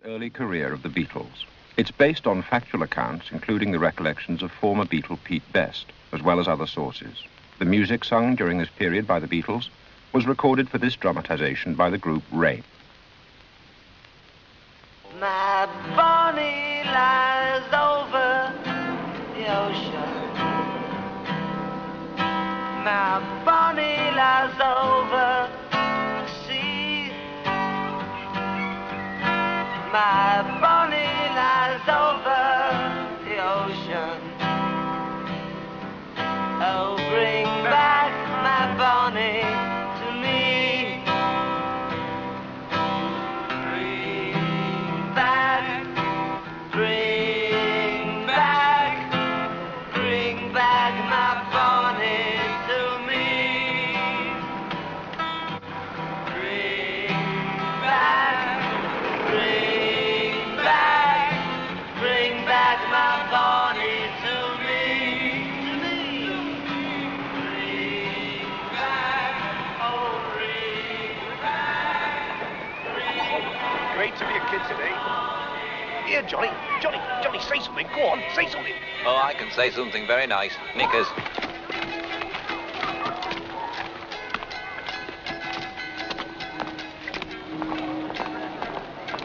early career of the Beatles. It's based on factual accounts, including the recollections of former Beatle Pete Best, as well as other sources. The music sung during this period by the Beatles was recorded for this dramatization by the group yrneh. My Bonnie lies over the ocean. My Bonnie lies over the sea. My Bonnie lies over the ocean. Oh, bring back my Bonnie to me. Bring back, bring back, bring back my Bonnie to me. Bring back, bring back, bring back my Bonnie to me. Bring back, oh, bring back, bring back. Great to be a kid today. Here, Johnny, say something. Go on, say something. Oh, I can say something very nice. Knickers.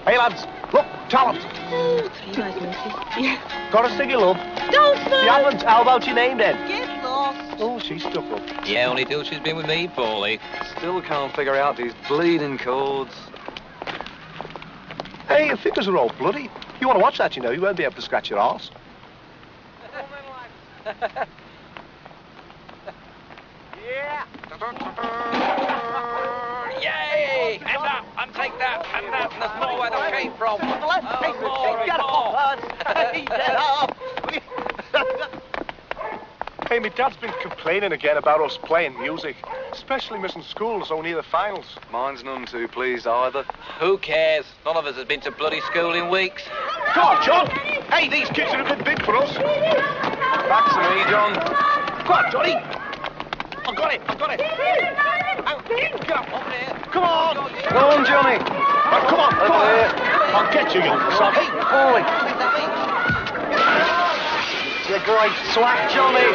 Hey, lads, look, talent. Got a singing, love? Don't smoke! You haven't? How about your name, then? Get lost! Oh, she's stuck up. Yeah, only till she's been with me, Paulie. Still can't figure out these bleeding chords. Hey, your fingers are all bloody. You want to watch that, you know, you won't be able to scratch your arse. Yeah! Yay! And up, and take that, and that, and there's more where that came from. Hey, my dad's been complaining again about us playing music, especially missing school so near the finals. Mine's none too pleased either. Who cares? None of us has been to bloody school in weeks. Come on, John. Hey, these kids are a bit big for us. Back to me, John. Come on, Johnny. I've got it. Get up. Over here. Come on. Go on, Johnny. Right, come on. I'll get you, young son. Hey, Paulie. You're great swag, Johnny.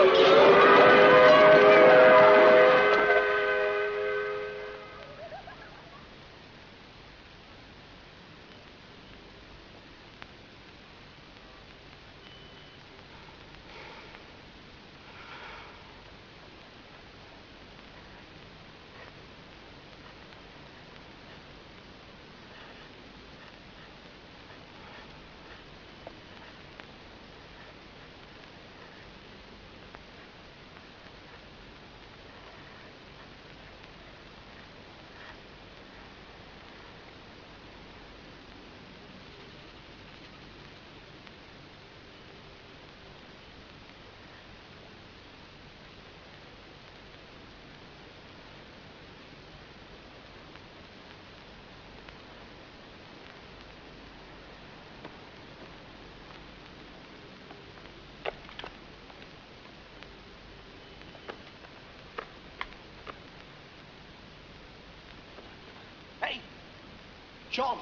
John.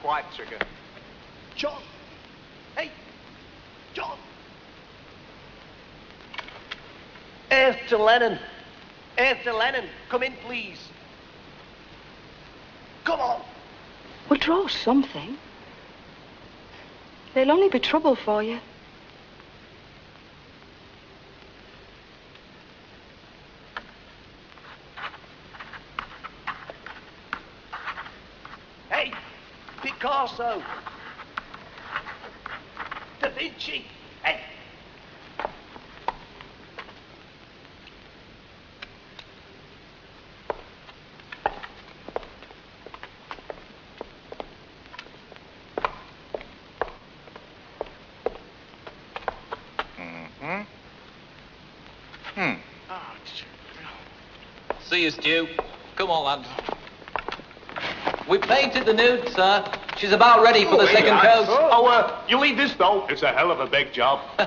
Quiet, Trigger. John. Hey, John. Earth to Lennon. Come in, please. Come on. Well, draw something. There'll only be trouble for you. Hey, Picasso. Da Vinci. Hey. See you, Stu. Come on, lad. We painted the nude, sir. She's about ready for the second coat. Oh, you leave this, though. It's a hell of a big job. See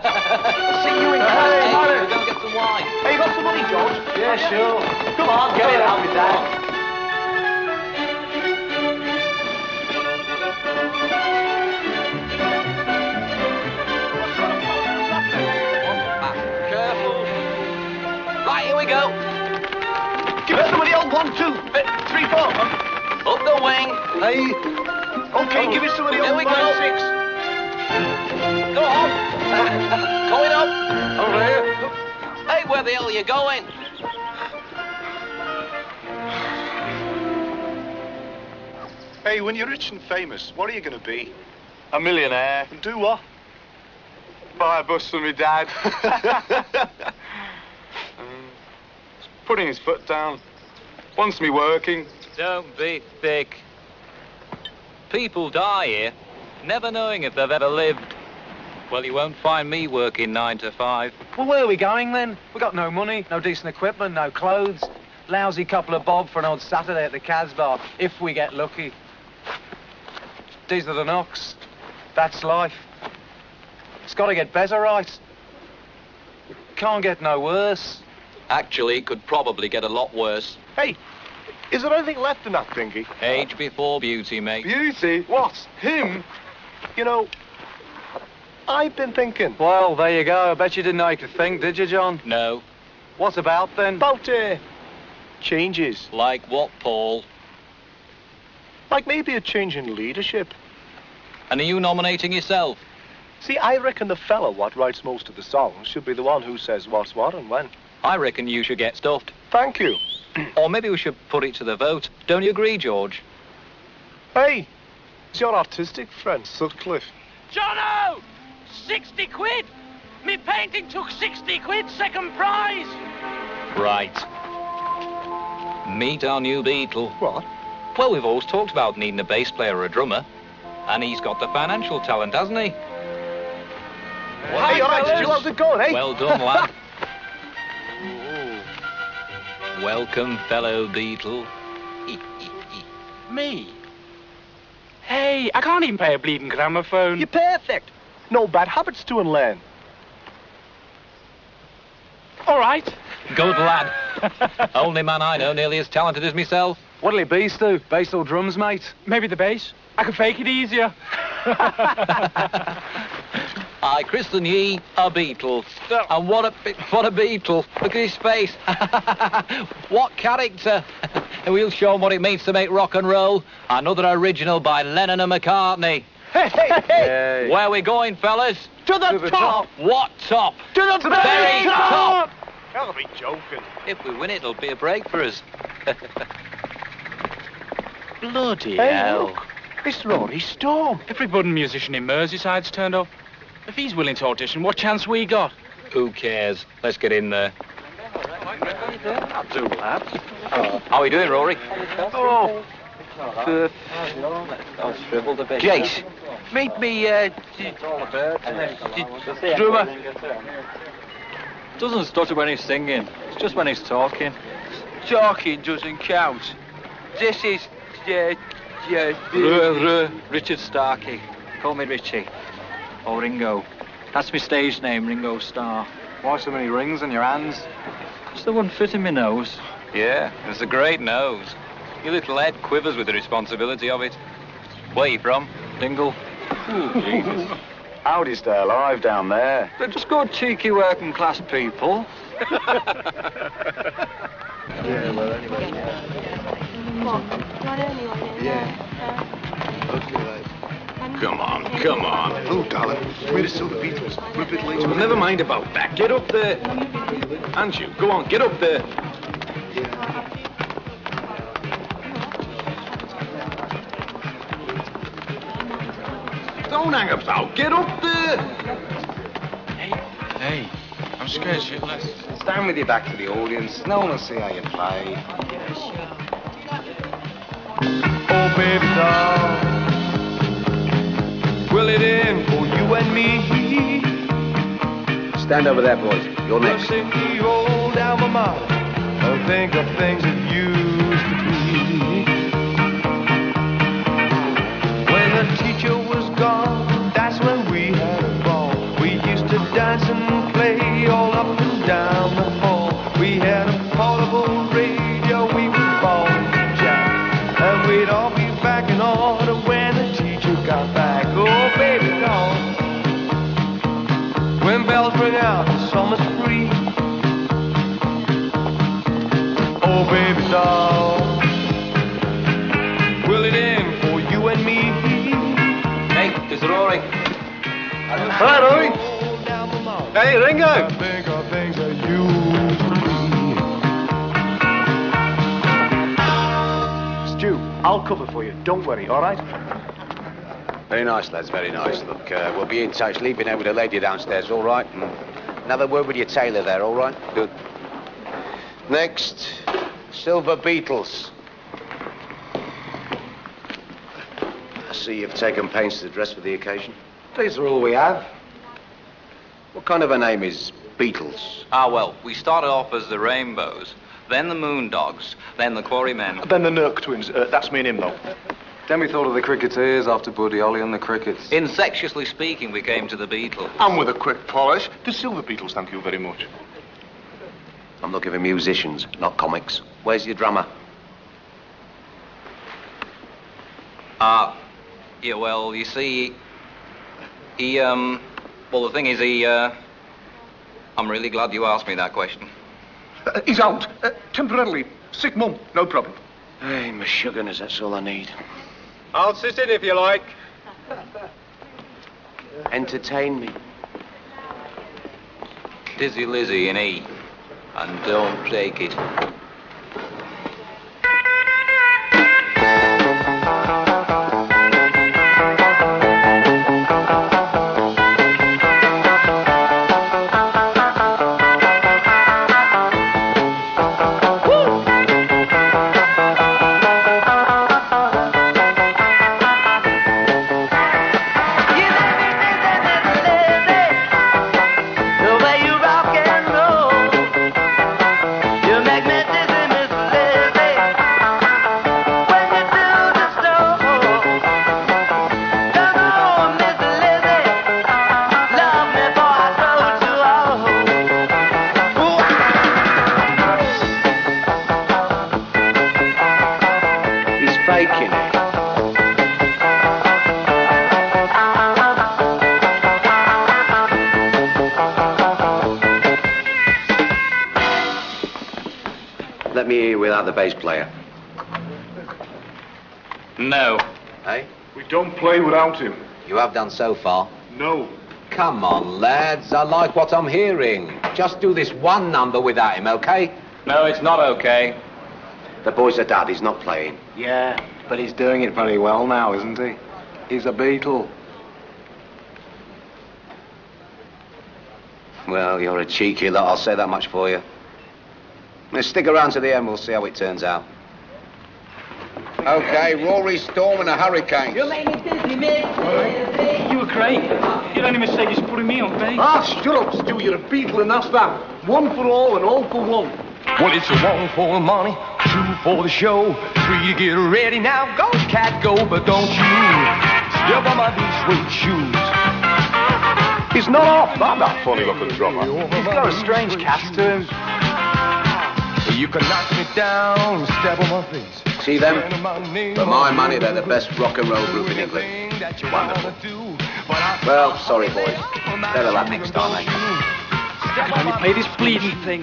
you in class. Hey, we're going to get some wine. Hey, you got some money, George? Yeah, sure. Come on, get it out with that. 3, 4. Up the wing. Hey. Okay, give us some of the There old we 5, go. 6. Go on. Going up. Over here. Hey, where the hell are you going? Hey, when you're rich and famous, what are you going to be? A millionaire. And do what? Buy a bus for my dad. Putting his foot down. Wants me working. Don't be thick. People die here, never knowing if they've ever lived. Well, you won't find me working 9 to 5. Well, where are we going then? We got no money, no decent equipment, no clothes. Lousy couple of bob for an old Saturday at the Casbah, if we get lucky. These are the knocks. That's life. It's got to get better, right? Can't get no worse. Actually, it could probably get a lot worse. Hey, is there anything left in that dinghy? Age before beauty, mate. Beauty? What? Him? You know, I've been thinking. Well, there you go. I bet you didn't know you could think, did you, John? No. What about then? About, changes. Like what, Paul? Like maybe a change in leadership. And are you nominating yourself? See, I reckon the fella what writes most of the songs should be the one who says what's what and when. I reckon you should get stuffed. Thank you. Or maybe we should put it to the vote. Don't you agree, George? Hey, it's your artistic friend, Sutcliffe. Jono! 60 quid! Me painting took 60 quid, second prize! Right. Meet our new Beatle. What? Well, we've always talked about needing a bass player or a drummer. And he's got the financial talent, hasn't he? Hey, all right, Stu, how's it going, eh? Well done, lad. Welcome, fellow Beatle. Me? Hey, I can't even play a bleeding gramophone. You're perfect. No bad habits to unlearn. All right. Good lad. Only man I know nearly as talented as myself. What'll he be, Stu? Bass or drums, mate? Maybe the bass. I can fake it easier. I christen ye a Beatle. And what a Beatle. Look at his face. What character. We'll show him what it means to make rock and roll. Another original by Lennon and McCartney. Hey, hey, hey! Where are we going, fellas? To the top! What top? To the very top! Gotta be joking. If we win, it'll be a break for us. Bloody Hey, hell. look. It's Rory Storm. Every budding musician in Merseyside's turned up. If he's willing to audition, what chance we got? Who cares? Let's get in there. I'll do, lads. How are we doing, Rory? Oh, Jace, meet me, drummer. Doesn't stutter when he's singing. It's just when he's talking. Talking doesn't count. This is, Richard Starkey. Call me Richie. Or Ringo. That's my stage name, Ringo Starr. Why so many rings on your hands? Just the one fit in my nose. Yeah, it's a great nose. Your little head quivers with the responsibility of it. Where you from? Dingle. Howdy stay alive down there. They're just good, cheeky working class people. Come on. Oh, darling, we're the Silver Beatles. We're a bit late. Well, never mind about that. Get up there. And you, go on, get up there. Don't hang about. Get up there. Hey, I'm scared shitless. Stand with your back to the audience. No one will see how you play. Oh, baby doll, will it end for you and me? Stand over there, boys. You're next. Just simply roll down my mind and think of things that used to be. When the teacher was gone, that's when we had a ball. We used to dance and play all up and down the hall. We had a portable radio, we would ball and jack, and we'd all be back in order when the teacher got back. Oh, baby doll, when bells ring out, the summer's free. Oh, baby doll, Hi, Roy. Hey, Ringo. Think of things that used to be. Stu, I'll cover for you. Don't worry, all right? Very nice, lads, very nice. Look, we'll be in touch. Leave me there with the lady downstairs, all right? And another word with your tailor there, all right? Good. Next, Silver Beatles. I see you've taken pains to dress for the occasion. These are all we have. What kind of a name is Beatles? Ah, well, we started off as the Rainbows, then the Moondogs, then the Quarrymen. Then the Nurk twins. That's me and him, though. Then we thought of the Cricketers after Buddy Holly and the Crickets. Insexuously speaking, we came to the Beatles. And with a quick polish, the Silver Beatles, thank you very much. I'm looking for musicians, not comics. Where's your drummer? Yeah, well, you see, well, the thing is, I'm really glad you asked me that question. He's out. Temporarily. Sick mum. No problem. Hey, my sugarness, that's all I need. I'll sit in if you like. Entertain me. Dizzy Lizzy in E, and don't take it. Let me hear you without the bass player. No. Hey? We don't play without him. You have done so far. No. Come on, lads. I like what I'm hearing. Just do this one number without him, okay? No, it's not okay. The boy's a dad. He's not playing. Yeah, but he's doing it very well now, isn't he? He's a Beatle. Well, you're a cheeky lot. I'll say that much for you. Now, stick around to the end. We'll see how it turns out. Okay, Rory, Storm, and a hurricane. You made me dizzy, mate. You were great. Your only mistake is putting me on bass. Ah, shut up, Stu. You're a Beatle, and that's that. One for all and all for one. Well, it's a 1 for the money, 2 for the show, 3 to get ready. Now go, cat, go, but don't you step on my big suede shoes. He's not off. I'm that funny-looking drummer. He's got a strange cast to him. You can knock me down, step on my face. See them? For my money, they're the best rock and roll group in England. Wonderful. Well, sorry, boys. Better luck next time, eh? Can you play this bleeding thing?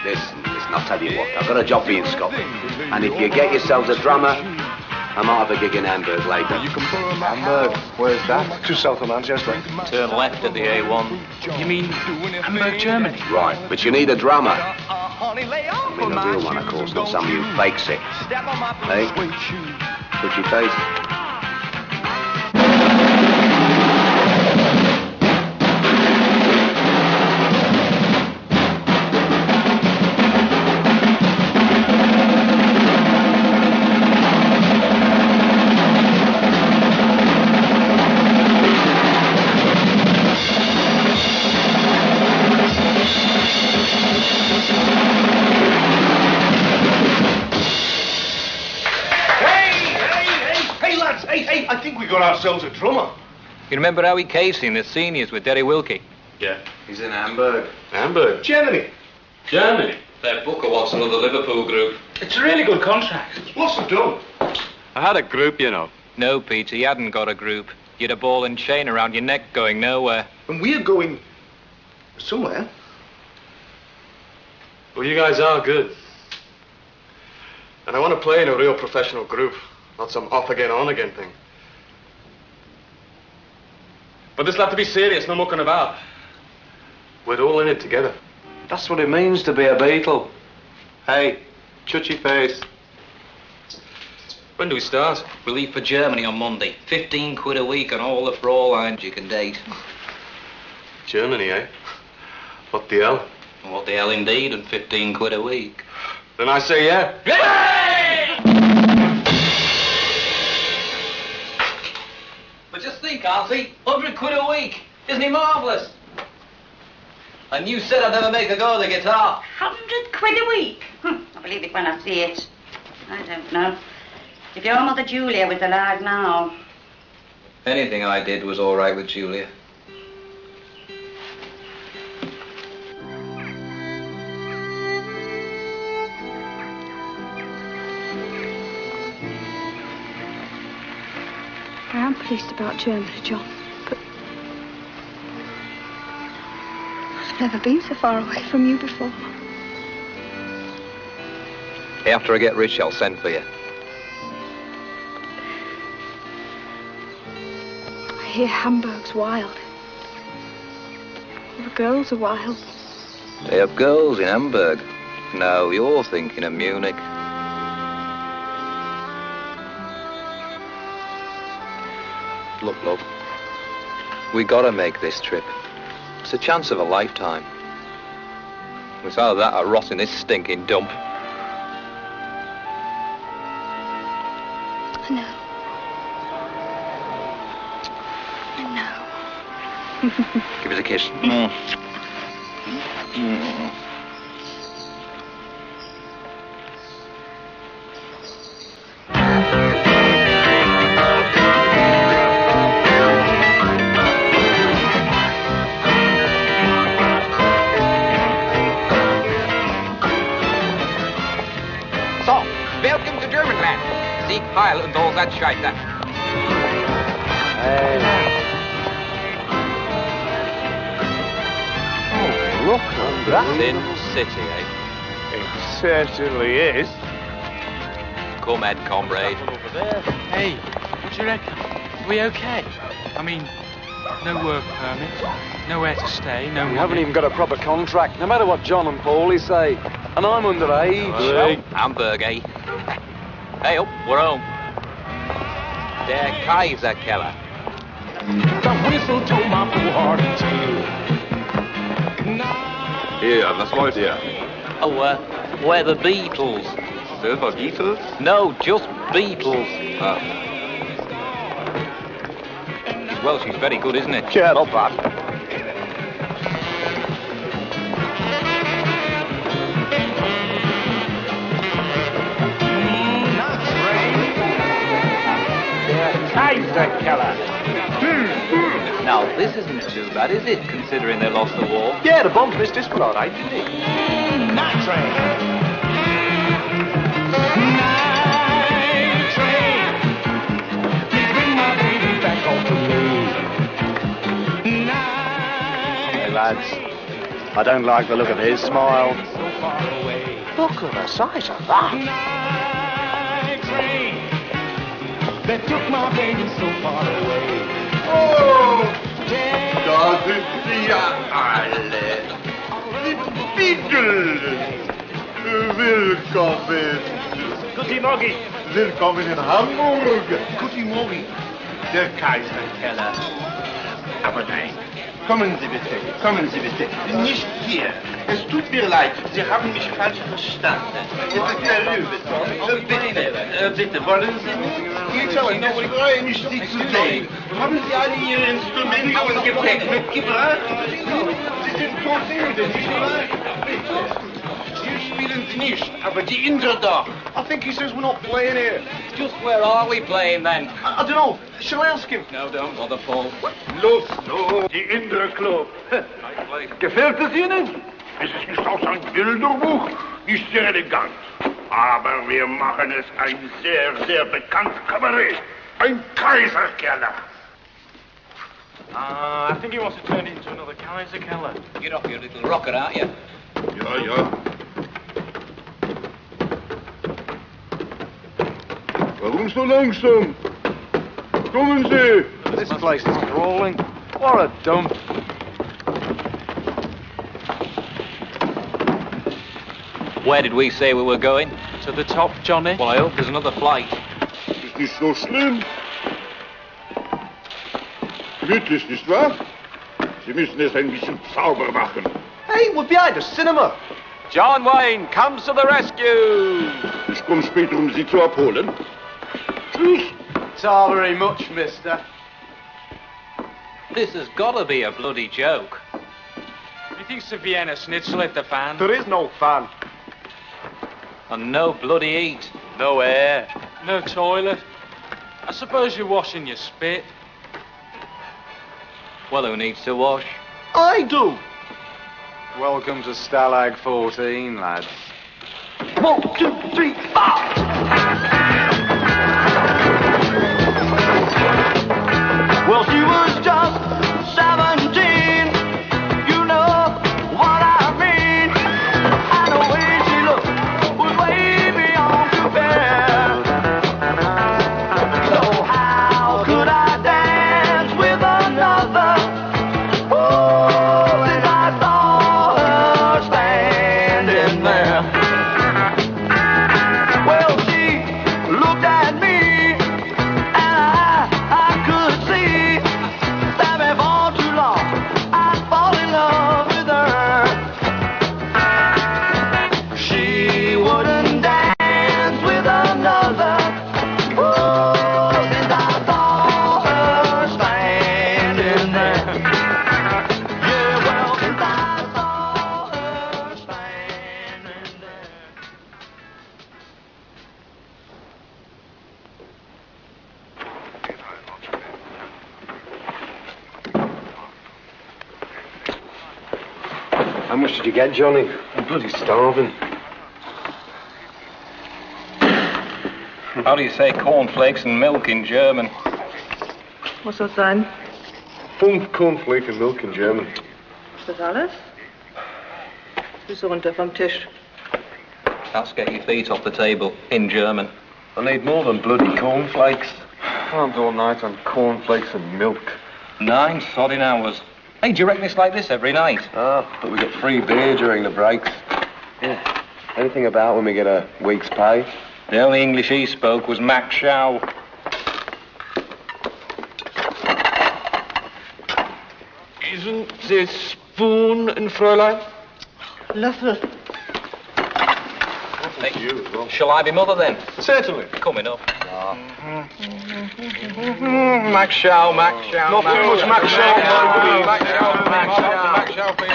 Listen, I'll tell you what. I've got a job for you in Scotland. And if you get yourselves a drummer, I might have a gig in Hamburg later. Hamburg? Where's that? Just south of Manchester. Turn left at the A1. You mean Hamburg, Germany? Right, but you need a drummer. I mean a real one, of course, not some of you fakes it. Hey? Put your face. I think we got ourselves a drummer. You remember Howie Casey in the seniors with Derry Wilkie? Yeah. He's in Hamburg. Hamburg? Germany. Germany? Their booker wants another Liverpool group. It's a really good contract. What's it done? I had a group, you know. No, Peter, you hadn't got a group. You had a ball and chain around your neck going nowhere. And we're going somewhere. Well, you guys are good. And I want to play in a real professional group, not some off-again, on-again thing. But this'll have to be serious, no mucking about. We're all in it together. That's what it means to be a Beatle. Hey, shut your face. When do we start? We leave for Germany on Monday. 15 quid a week and all the Fräuleins you can date. Germany, eh? What the hell? What the hell indeed, and 15 quid a week. Then I say yeah. But just think, Auntie, 100 quid a week. Isn't he marvellous? And you said I'd never make a go of the guitar. 100 quid a week? I believe it when I see it. I don't know. If your mother Julia was alive now. Anything I did was all right with Julia. I am pleased about Germany, John, but I've never been so far away from you before. After I get rich, I'll send for you. I hear Hamburg's wild. All the girls are wild. They have girls in Hamburg. No, you're thinking of Munich. Look, love, we gotta make this trip. It's a chance of a lifetime. It's either that or rot in this stinking dump. I know. I know. Give us a kiss. Welcome to Germanland. Sieg Heil und all that Scheiter. Oh, look at that. Sin City, eh? It certainly is. Come, Ed, comrade. Over there. Hey, what do you reckon? Are we okay? I mean, no work permit, nowhere to stay, no We money. haven't even got a proper contract, no matter what John and Paulie say. And I'm underage. Well, Hamburg, eh? Hey, up, we're home. Der Kaiserkeller. The whistle told my poor heart and Hier, was wollt ihr? Oh, we're the Beatles. Silver Beatles? No, just Beatles. Ah. His Welsh is very good, isn't it? Yeah, not bad. Kaiserkeller. Now, this isn't too bad, is it, considering they lost the war? Yeah, the bombs missed this one all right, didn't it? Night train. Night train. You bring my baby back home to me. Hey, lads. I don't like the look of his smile. Look at the size of that. Night train. They took my baby so far away. Oh! Da sind sie ja alle. Die Beatles. Willkommen. Guten Morgen. Willkommen in Hamburg. Guten Morgen. Der Kaiserkeller. Aber nein. Kommen Sie bitte. Kommen Sie bitte. Nicht hier. Es tut mir leid. Sie haben mich falsch verstanden. Es ist der Löwe. Bitte, wollen Sie nicht? Ich freue mich, Sie zu sehen. Haben Sie alle Ihre Instrumente und Gepäck mitgebracht? Sie sind todmüde, nicht wahr? Hier spielen Sie nicht, aber die Inder da. I think he says we're not playing here. Just where are we playing, then? I don't know. Shall I ask him? No, don't bother, Paul. Los, die Inder Club. Gefällt es Ihnen? Es ist aus einem Bilderbuch, nicht sehr elegant. Aber wir machen es ein sehr, sehr bekanntes Kabarett. Ein Kaiserkeller. I think he wants to turn it into another Kaiserkeller. Get off your little rocket, aren't you? Ja, ja. Warum so langsam? Kommen Sie! This place is crawling. What a dump. Where did we say we were going? To the top, Johnny. Well, I hope there's another flight. Ist nicht so schlimm. Gemütlich, nicht wahr? Sie müssen es ein bisschen sauber machen. Hey, we're behind a cinema. John Wayne comes to the rescue. Ich komme später, Sie zu abholen. Tschüss. Not very much, mister. This has got to be a bloody joke. Methinks the Vienna schnitzel at the fan. There is no fan. And no bloody heat. No air. No toilet. I suppose you're washing your spit. Well, who needs to wash? I do. Welcome to Stalag 14, lads. 1, 2, 3, 4. Well, she was just 17. You know what I mean. And the way she looked was way beyond compare. So how could I dance with another? Oh, since I saw her standing there. Well, she looked at me, and I could see that before too long I'd fall in love with her. She wouldn't dance with another. Oh, since I saw her standing there. Yeah, well, since I saw her standing there. How much did you get, Johnny? I'm bloody starving. How do you say cornflakes and milk in German? Was soll es sein? 5 cornflakes and milk in German. Ist das alles? Füße runter vom Tisch. That's get your feet off the table in German. I need more than bloody cornflakes. Can't go all night on cornflakes and milk. 9 sodding hours. Hey, do you reckon it's like this every night? Ah, but we get free beer during the breaks. Yeah. Anything about when we get a week's pay? The only English he spoke was Max Schau. Isn't this spoon, Fräulein? Löffel. Hey, shall I be mother then? Certainly. Coming up. Max Schau, Max Schau. Not too much Max Schau. Max Schau, Max Schau, Max Schau for you.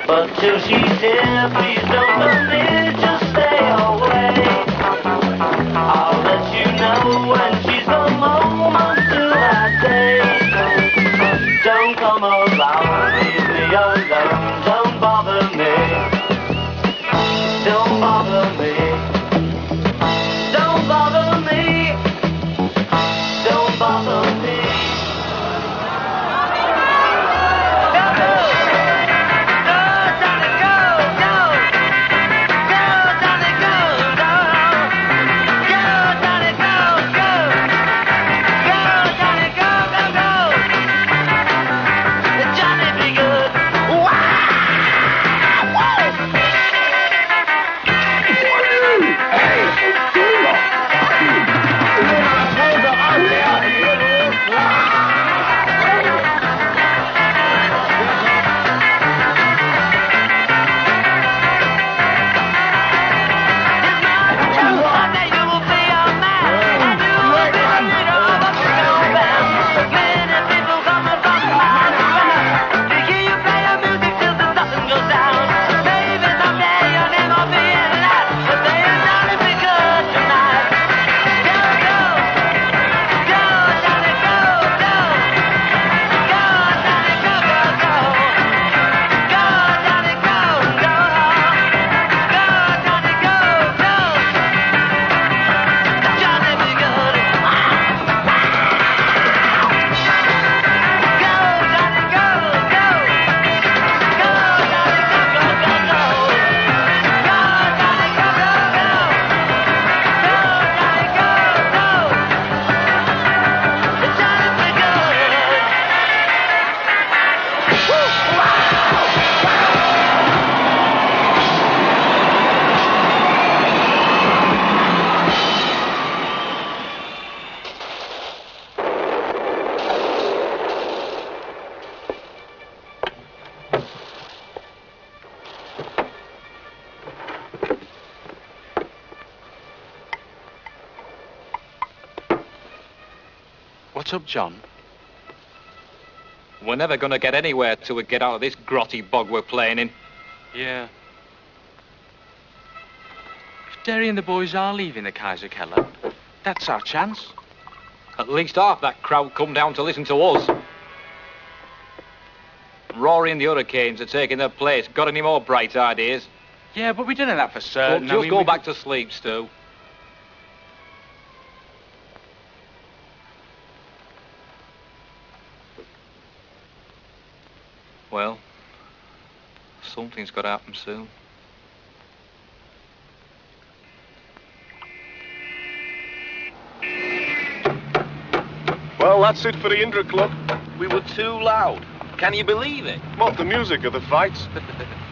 But till she's here, please don't permit, just stay away. I'll let you know when she's the moment to that day. Don't come around, leave me alone, don't bother me. Don't bother me. Don't bother me. Don't bother me. Go, go, go, go, go. What's up, John? We're never going to get anywhere till we get out of this grotty bog we're playing in. Yeah. If Derry and the boys are leaving the Kaiser Keller, that's our chance. At least half that crowd come down to listen to us. Rory and the Hurricanes are taking their place. Got any more bright ideas? Yeah, but we didn't have for certain. Well, just go back to sleep, Stu. Well, something's got to happen soon. Well, that's it for the Indra Club. We were too loud. Can you believe it? What, the music of the fights?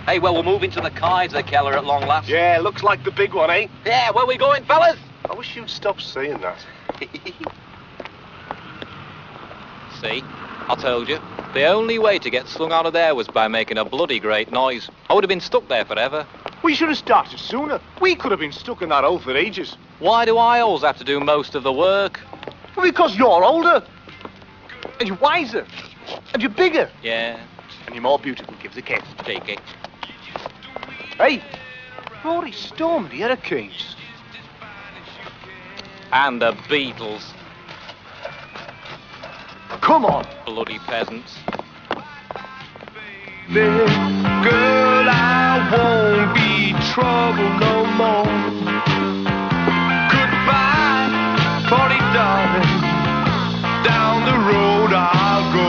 Hey, well, we're moving to the Kaiser Keller at long last. Yeah, looks like the big one, eh? Yeah, where we going, fellas? I wish you'd stop saying that. See? I told you. The only way to get slung out of there was by making a bloody great noise. I would have been stuck there forever. We should have started sooner. We could have been stuck in that hole for ages. Why do I always have to do most of the work? Well, because you're older. And you're wiser. And you're bigger. Yeah. And you're more beautiful. Give us a kiss. Take it. Hey, Rory stormed the Hurricanes. And the Beatles. Come on. Bloody peasants. Girl, I won't be trouble no more. Goodbye, Polly darling. Down the road I'll go.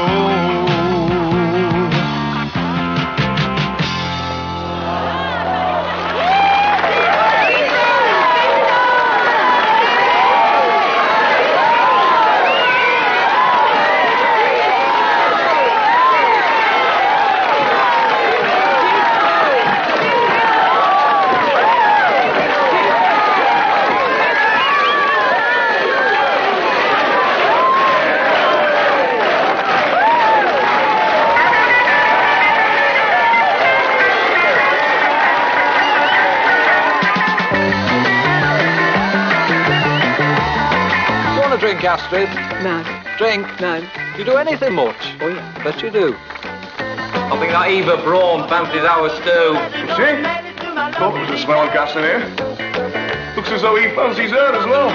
Drink, Astrid? No. Drink? No. You do anything much? Oh, yeah. Bet you do. I think that Eva Braun fancies our stew. See? Thought there was a smell of gas in here. Looks as though he fancies her as well.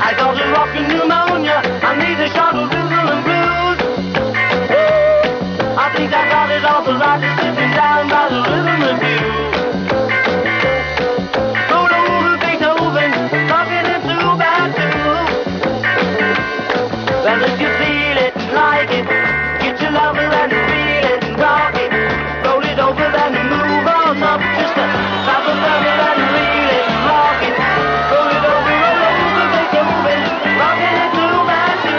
I got a rockin' pneumonia. I need a shot of rhythm and blues. I think I got it all, so I just sitting down by the rhythm and blues. Go to Beethoven, talking in 2x2. Well, if you feel it and like it, get your lover and feel it and rock it. Roll it over then move on up. Just a stop a lover and reel it and rock it. Roll it over, Beethoven, rocking in 2x2.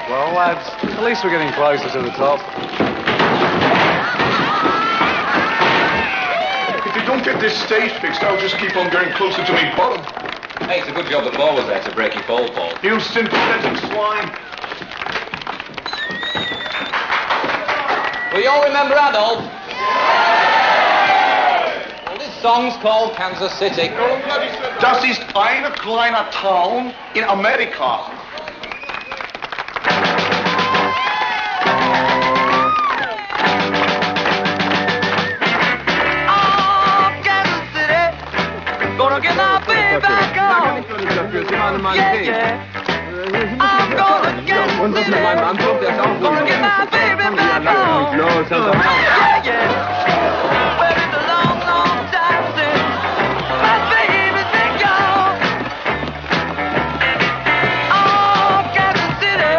Well, lads, at least we're getting closer to the top. If they don't get this stage fixed, I'll just keep on going closer to me bottom. Hey, it's a good job the ball was there to break your fall, Paul. You sympathetic swine. Will you all remember Adolf? Well, this song's called Kansas City. Das ist eine kleine Town in Amerika. Gonna get my baby back on. Yeah, yeah. I'm gonna get Gonna get my baby back on. Yeah, yeah. Well, it's a long, long time since my baby's been gone. Oh, Kansas City.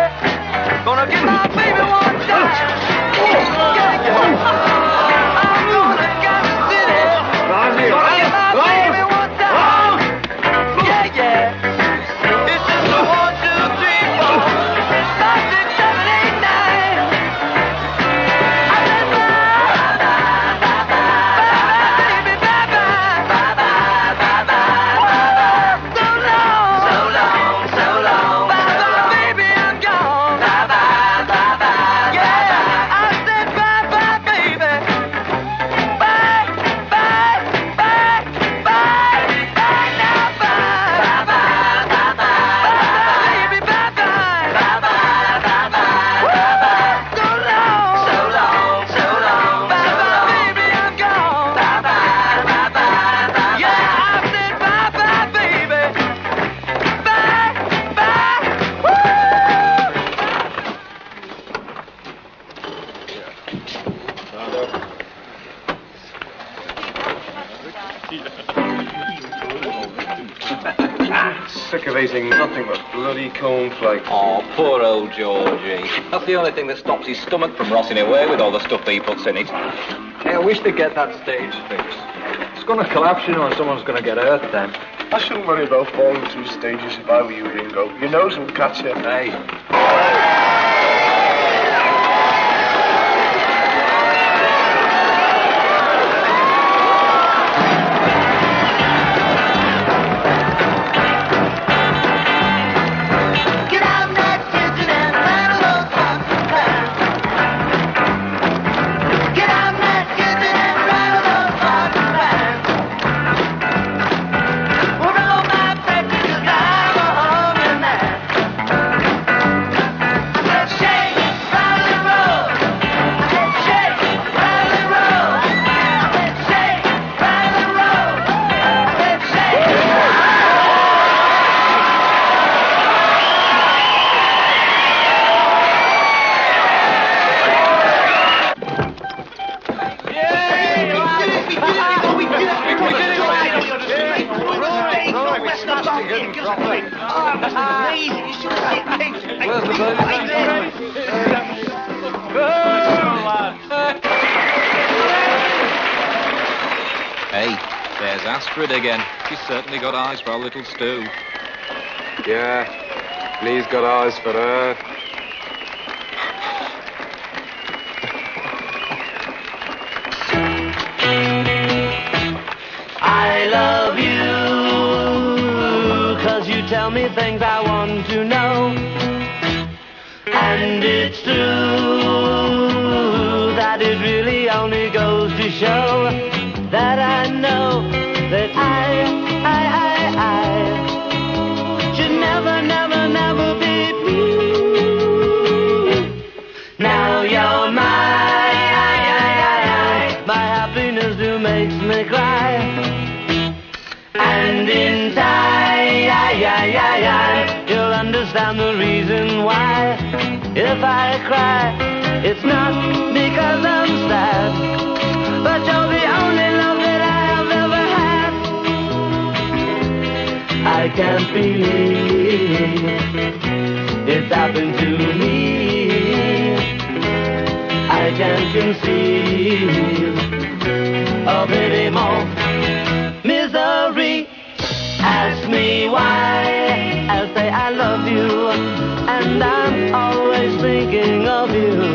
Gonna get my baby one time. Yeah, yeah. I'm gonna Kansas City. Gonna get my baby one. Yeah, yeah. It's just a 1, 2, 3, 4. They're eating nothing but bloody cornflakes. Oh, poor old Georgie. That's the only thing that stops his stomach from rotting away with all the stuff he puts in it. Hey, I wish they'd get that stage fixed. It's going to collapse, you know, and someone's going to get hurt then. I shouldn't worry about falling through stages if I were you, Ringo. Your nose will catch you. Hey. Hey, there's Astrid again. She's certainly got eyes for our little stew. Yeah, Lee's got eyes for her. I love you, 'cause you tell me things I want to know. And it's true that it really only goes to show that I know that I should never, never, never be blue. Now you're my happiness do makes me cry. And in time, you'll understand the reason why. If I cry, it's not because I'm sad, but you're the only love that I have ever had. I can't believe it's happened to me. I can't conceive of any more misery. Ask me why, I'll say I love you, and I'm always thinking of you.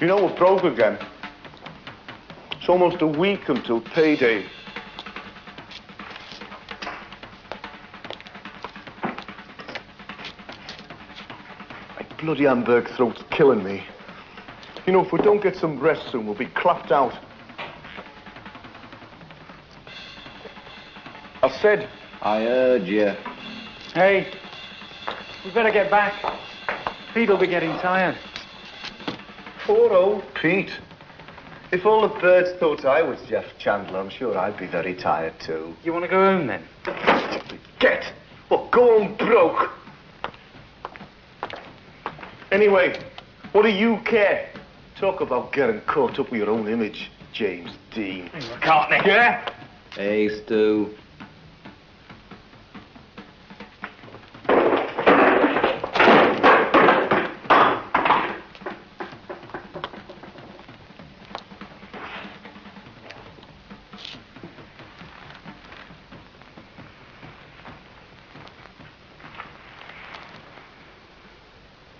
You know we're broke again. It's almost a week until payday. My bloody Hamburg throat's killing me. You know, if we don't get some rest soon, we'll be clapped out. I said... I heard you. Hey, we better get back. Pete'll be getting tired. Poor old Pete. If all the birds thought I was Jeff Chandler, I'm sure I'd be very tired too. You want to go home then? Get! Or go on broke! Anyway, what do you care? Talk about getting caught up with your own image, James Dean. McCartney. Yeah? Hey, Stu.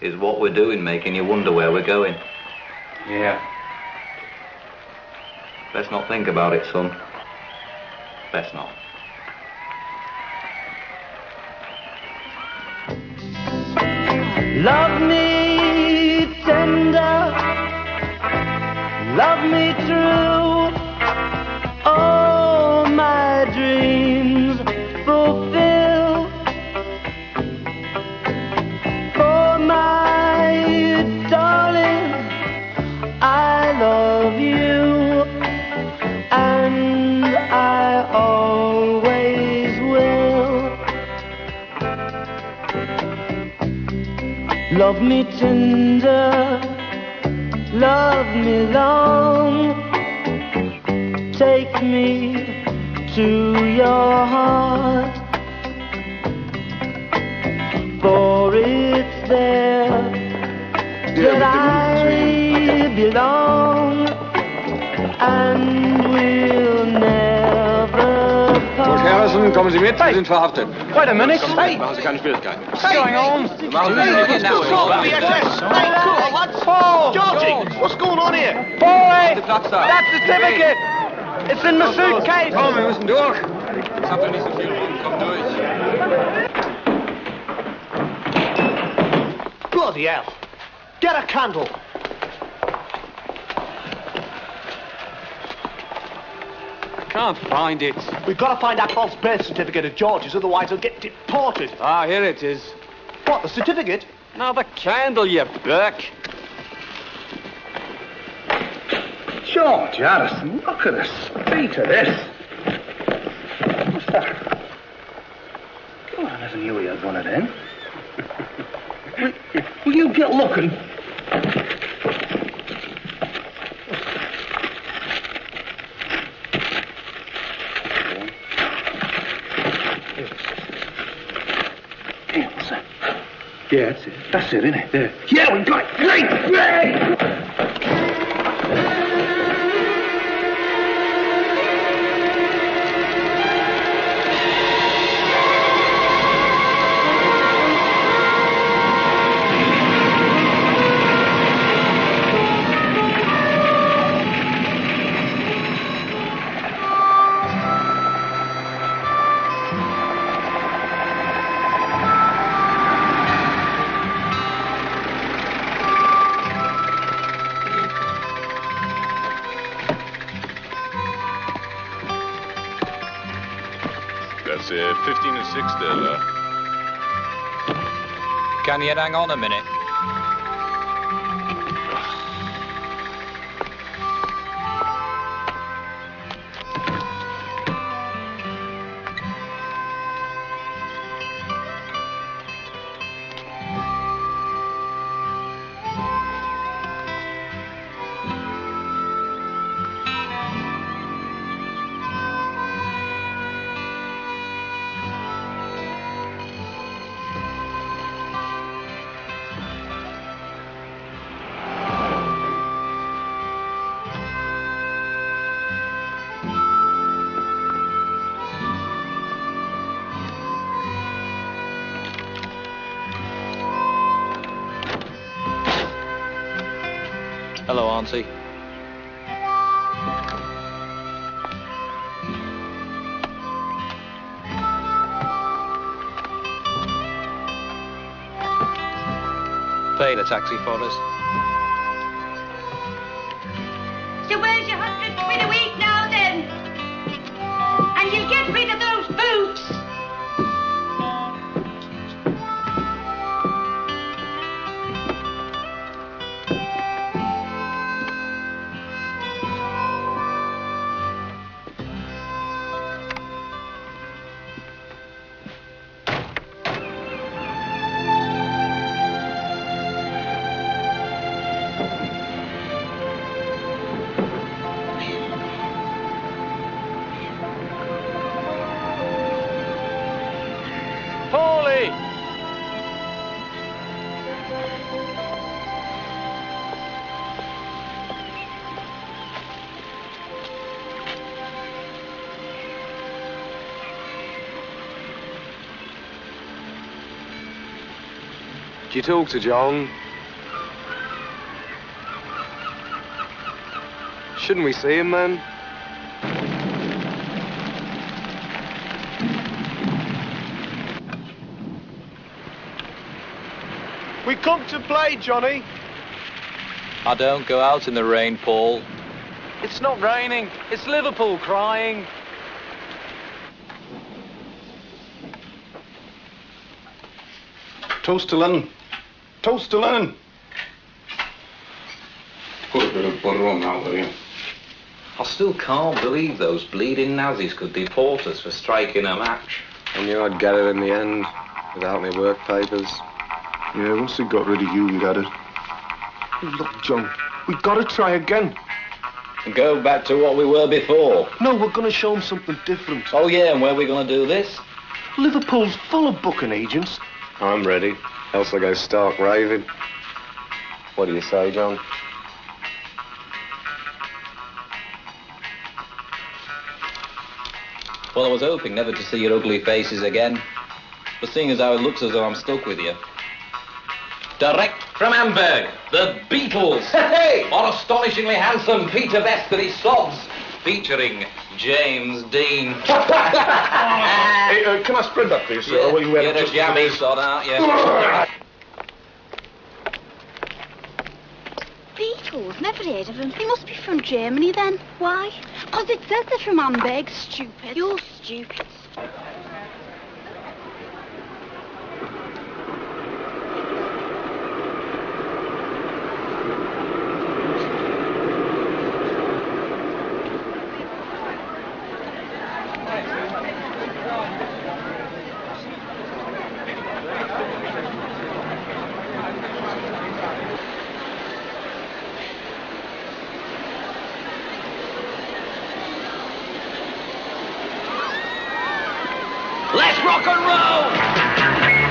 Is what we're doing making you wonder where we're going? Yeah. Let's not think about it, son. Let's not. Love me tender, love me true, all my dreams fulfill. For my darling, I love Love me tender, love me long, take me to your heart, for it's there that I belong, and will never part. Harrison, kommen Sie mit, wir sind verhaftet. Wait a minute. Hey! Machen Sie keine Schwierigkeiten. What's going on? Paul! Georgie! What's going on here? Boy! That certificate! It's in my suitcase! Komm, wir müssen durch. Ich hab ja nicht so viel rum, komm durch. Bloody hell. Get a candle. Can't find it. We've got to find that false birth certificate of George's, otherwise he'll get deported. Ah, here it is. What, the certificate? Now the candle, you Burke. George Harrison, look at the speed of this. What's that? Oh, I never knew he had one of them. Will you get looking? Yeah, that's it. That's it, isn't it? There. Yeah, we got it. Great! That's 15 and 6 there, lad. Can you hang on a minute? Hello, Auntie. Pay the taxi for us. So where's your 100 quid a week now, then? And you'll get rid of those boots. Did you talk to John? Shouldn't we see him, then? We come to play, Johnny. I don't go out in the rain, Paul. It's not raining. It's Liverpool crying. Toast to Lennon. Toast to Lennon. Put a bit of butter on that, will you? I still can't believe those bleeding Nazis could deport us for striking a match. I knew I'd get it in the end, without my work papers. Yeah, once they got rid of you, we'd had it. Look, John, we've got to try again. Go back to what we were before. No, we're going to show them something different. Oh, yeah, and where are we going to do this? Liverpool's full of booking agents. I'm ready, else I go stark raving. What do you say, John? Well, I was hoping never to see your ugly faces again. But seeing as how it looks as though I'm stuck with you. Direct from Hamburg, the Beatles. Hey! Our astonishingly handsome Peter Best and his sobs. Featuring James Dean. Hey, can I spread that, please? Yeah, Or you're a jammy sod, aren't you? Beatles? Never heard of them. They must be from Germany then. Why? Because it says they're from Hamburg, stupid. You're stupid. Let's rock and roll!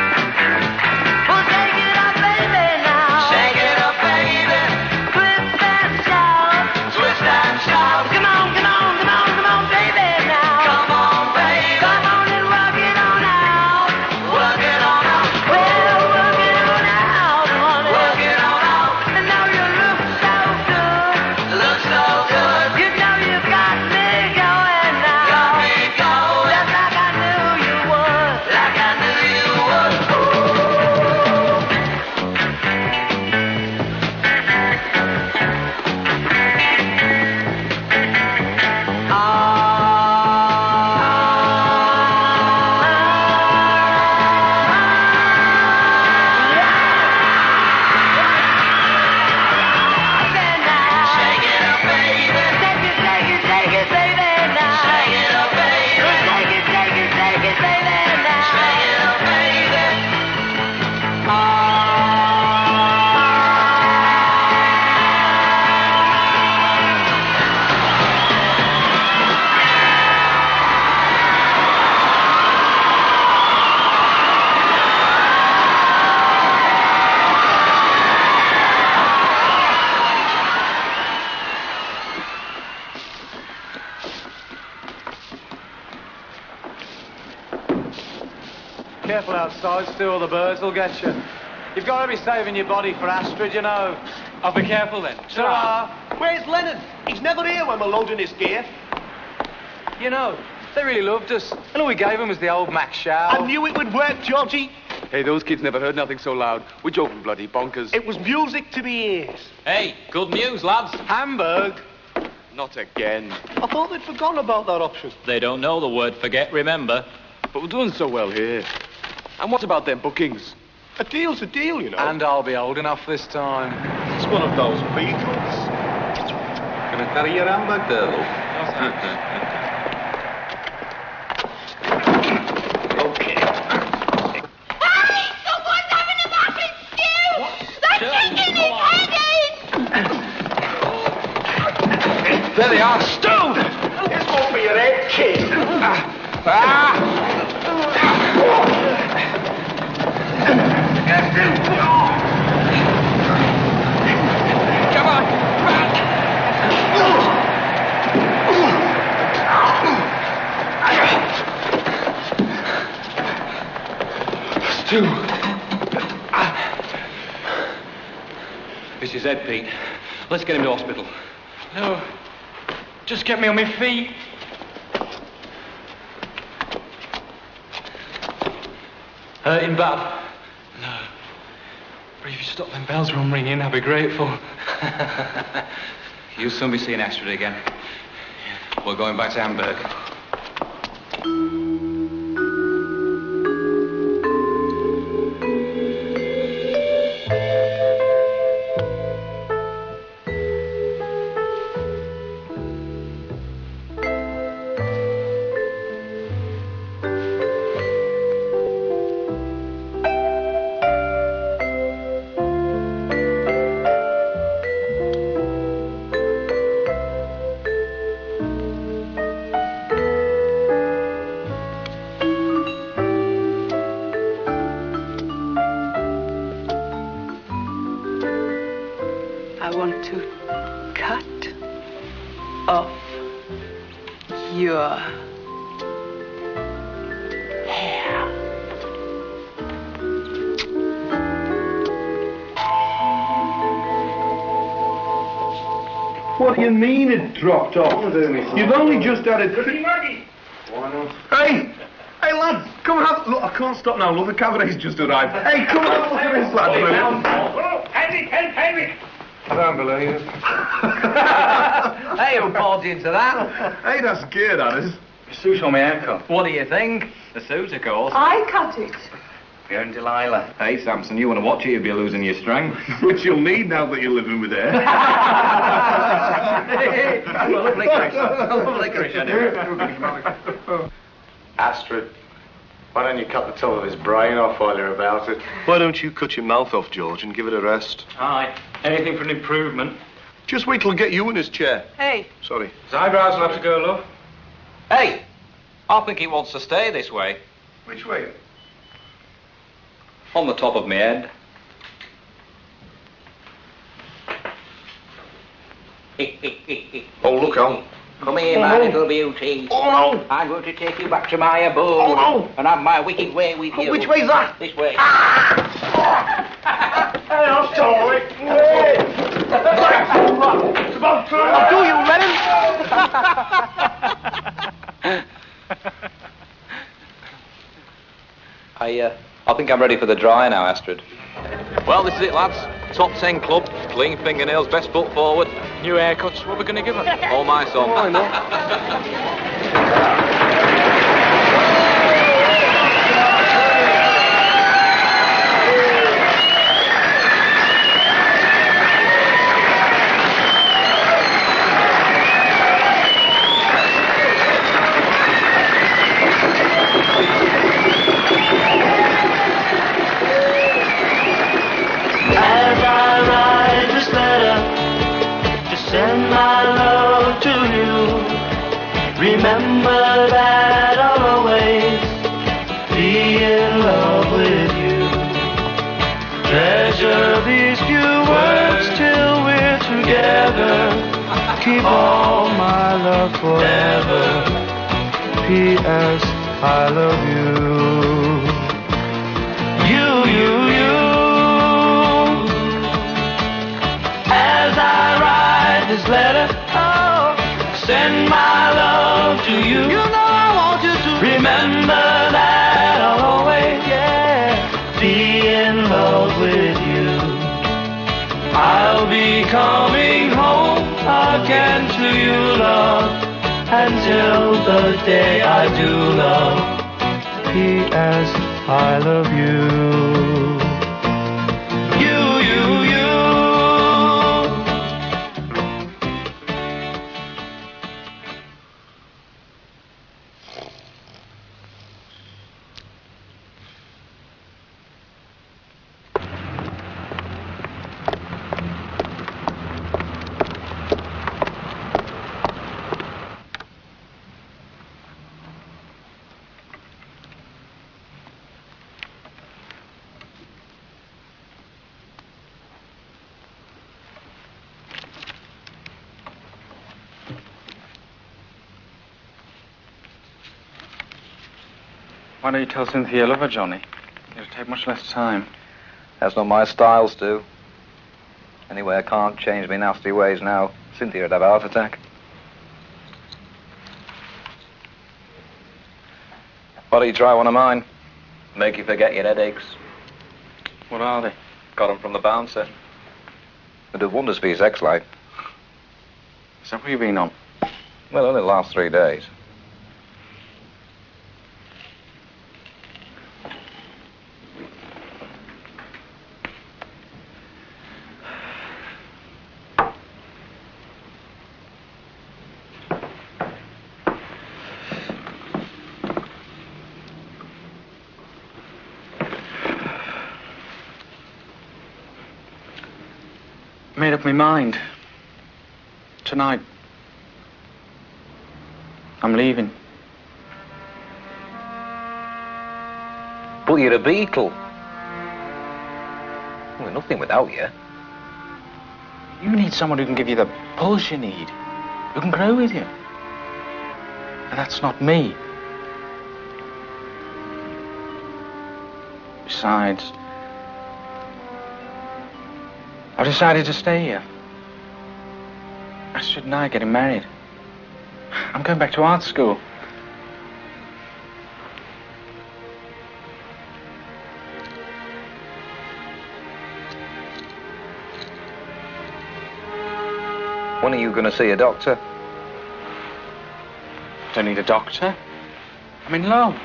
Well, take it up, baby, now. Shake it up, baby. Twist and shout. Twist and shout. Come on, come on, come on, come on, baby, now. Come on, baby. Come on and rock it on out. Work it on out. Well, work it on out, honey. Work it on out. And now you look so good. Look so good. You know you got me going now. Got me going. Just like I knew you would. Like I knew you would. Shake it up, baby. Take it, take it, take it, baby, now. Shake it up, baby. Take it, take it, take it, baby, now. Shake it up, baby. Careful outside, Stu, or the birds will get you. You've got to be saving your body for Astrid, you know. I'll be careful then. Ta-ra. Where's Lennon? He's never here when we're loading his gear. You know, they really loved us. And all we gave them was the old Mac Show. I knew it would work, Georgie. Hey, those kids never heard nothing so loud. We're joking bloody bonkers. It was music to the ears. Hey, good news, lads. Hamburg. Not again. I thought they'd forgotten about that option. They don't know the word forget, remember. But we're doing so well here. And what about them bookings? A deal's a deal, you know. And I'll be old enough this time. It's one of those Beatles. Gonna carry your handbag there, Okay. Hey! Someone's having a bath in stew! They're taking his head in! There they are, Stu! This won't be your head, kid. Come on! Stu. This is Ed, Pete. Let's get him to hospital. No. Just get me on my feet. Hurting bad? No. But if you stop them bells from ringing, I'll be grateful. You'll soon be seeing Astrid again. We're going back to Hamburg. I want to cut off your hair. What do you mean it dropped off? You've only just had it. Hey! Hey, lads, come and have... Look, I can't stop now. Look, the cabaret's just arrived. Hey, come and have a look at this, lad. Henry! I don't believe it. Hey, who bought you into that? Hey, that's gear, that is. Suit on my haircut. What do you think? The suit, of course. I cut it. You're and Delilah. Hey, Samson, you want to watch it, you'll be losing your strength. Which you'll need now that you're living with her. Astrid, why don't you cut the top of his brain off while you're about it? Why don't you cut your mouth off, George, and give it a rest? Aye. Anything for an improvement. Just wait till I get you in his chair. Hey. Sorry. His eyebrows will have to go, love. Hey, I think he wants to stay this way. Which way? On the top of my head. Oh, look on. Come here, my little beauty. Oh, no! I'm going to take you back to my abode. Oh, no! And have my wicked way with you. Which way's that? This way. Hey, I'm sorry. It's about time. Do you, Lennon? I think I'm ready for the dry now, Astrid. Well, this is it, lads. Top 10 club, clean fingernails, best foot forward. New haircuts, what are we going to give them? All my son. Why not? As I write this letter to send my love to you, remember that I'll always be in love with you. Treasure these few words till we're together. Keep all my love forever. P.S. I love you. You. As I write this letter, oh, send my love to you. You know I want you to remember that I'll always, be in love with you. I'll be coming home again to you, love, until the day I do love. P.S. I love you. Why don't you tell Cynthia you love her, Johnny? It'll take much less time. That's not my style, Stu. Anyway, I can't change my nasty ways now. Cynthia would have a heart attack. Why don't you try one of mine? Make you forget your headaches. What are they? Got 'em from the bouncer. They do wonders for your sex life. Is that what you've been on? Well, only the last 3 days. Made up my mind. Tonight. I'm leaving. But you're a Beatle. We're nothing without you. You need someone who can give you the pulse you need, who can grow with you. And that's not me. Besides, I've decided to stay here. I shouldn't I getting married? I'm going back to art school. When are you going to see a doctor? Don't need a doctor. I'm in love.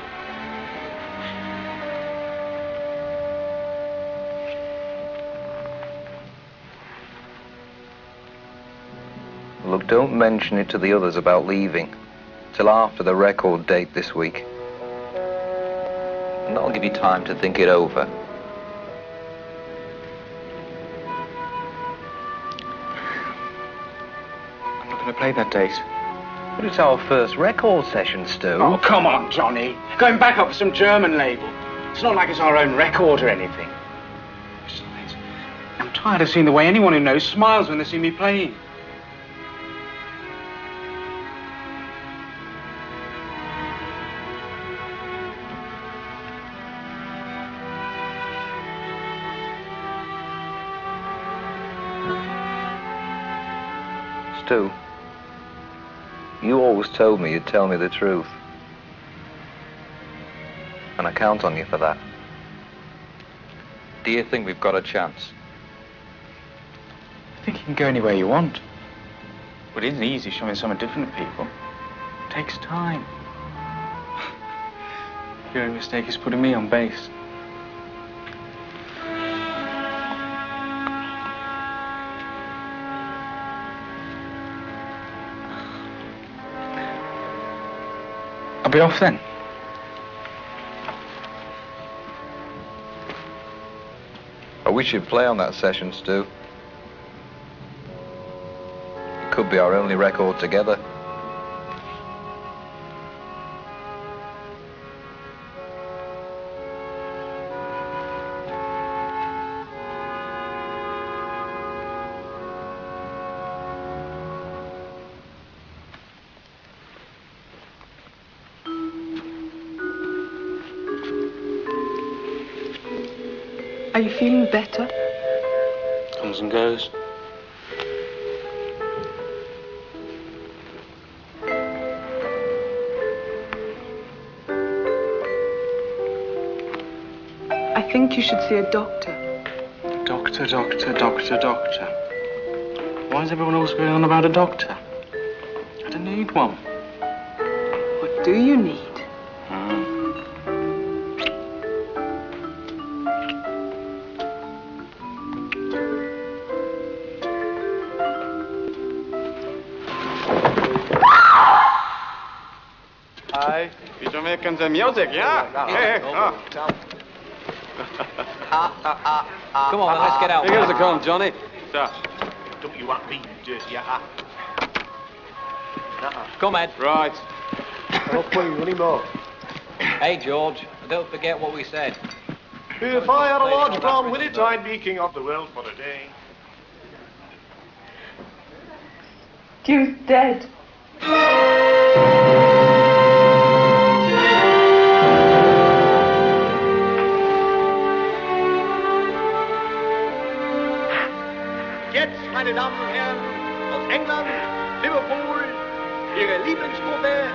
Look, don't mention it to the others about leaving till after the record date this week. And that'll give you time to think it over. I'm not going to play that date. But it's our first record session, Stu. Oh, come on, Johnny. Going back up for some German label. It's not like it's our own record or anything. Besides, I'm tired of seeing the way anyone who knows smiles when they see me playing. Stu, you always told me you'd tell me the truth. And I count on you for that. Do you think we've got a chance? I think you can go anywhere you want. But it isn't easy showing something different to people. It takes time. Your only mistake is putting me on bass. I'll be off then. I wish you'd play on that session, Stu. It could be our only record together. Are you feeling better? Comes and goes. I think you should see a doctor. Doctor, doctor, doctor, doctor. Why is everyone always going on about a doctor? I don't need one. What do you need? Hi, you're making the music, yeah? Hey, Come on, let's get out. Here goes the cone, Johnny. Sir, don't you want me, you dirty Come, Ed. Right. Oh, please, any more? Hey, George, don't forget what we said. If I had a large brown with it, I'd be king of the world for a day. Q's dead. Jetzt, meine Damen und Herren, aus England, Liverpool, Ihre Lieblingsgruppe,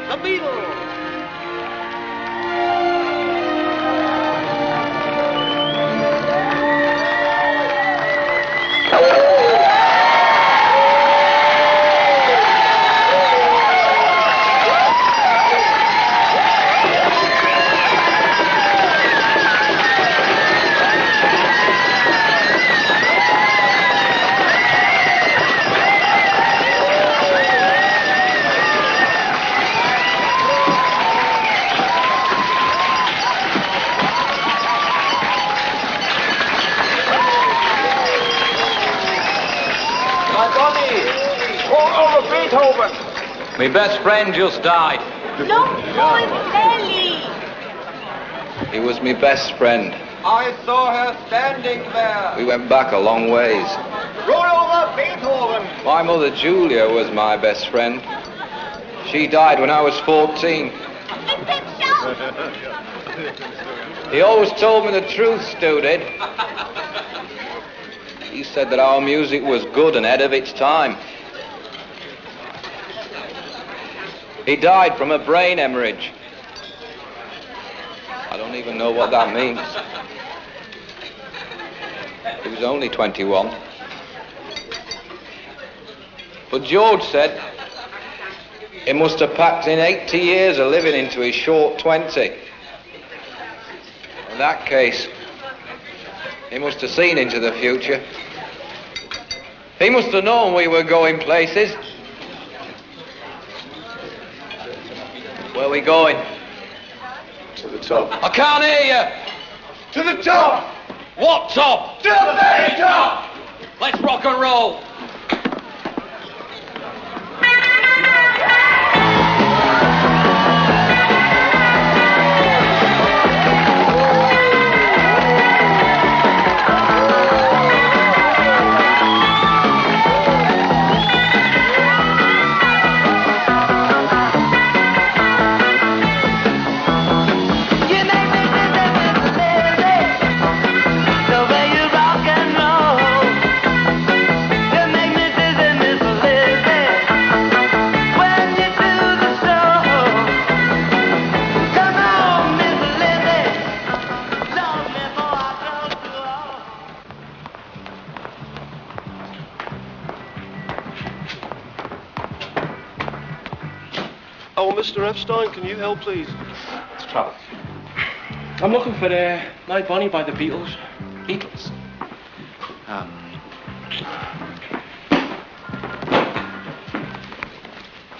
The Beatles. My best friend just died. Look, boy, belly. He was my best friend. I saw her standing there. We went back a long ways. Roll over Beethoven. My mother Julia was my best friend. She died when I was 14. He always told me the truth, Stu did. He said that our music was good and ahead of its time. He died from a brain hemorrhage. I don't even know what that means. He was only 21. But George said he must have packed in 80 years of living into his short 20. In that case, he must have seen into the future. He must have known we were going places. Where are we going? To the top. I can't hear you. To the top! What top? To the very top! Let's rock and roll. Oh, Mr. Epstein, can you help, please? What's the trouble? I'm looking for My Bonnie by the Beatles. Beatles?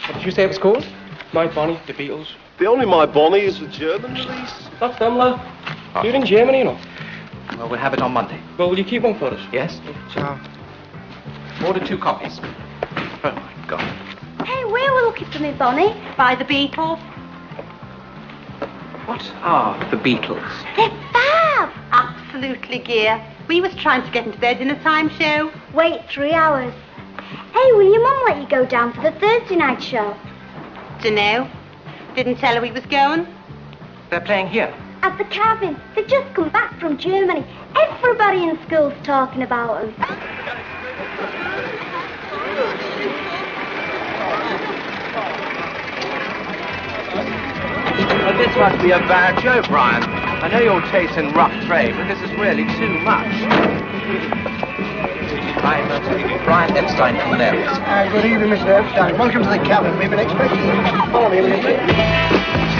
What did you say it was called? My Bonnie, the Beatles. The only My Bonnie is the German release. That's them, lad. You're in Germany, you know. Well, we'll have it on Monday. Well, will you keep one for us? Yes? So, order 2 copies. Oh, my God. Hey, we were looking for me, Bonnie, by the Beatles. What are the Beatles? They're fab! Absolutely gear. We was trying to get into their dinner time show. Wait 3 hours. Hey, will your mum let you go down for the Thursday night show? Dunno. Didn't tell her we was going. They're playing here. At the cabin. They've just come back from Germany. Everybody in school's talking about them. Well, this must be a bad show, Brian. I know your taste in rough trade, but this is really too much. I'm Brian Epstein from the Nails. Good evening, Mr. Epstein. Welcome to the cabin. We've been expecting you. Follow me, will you?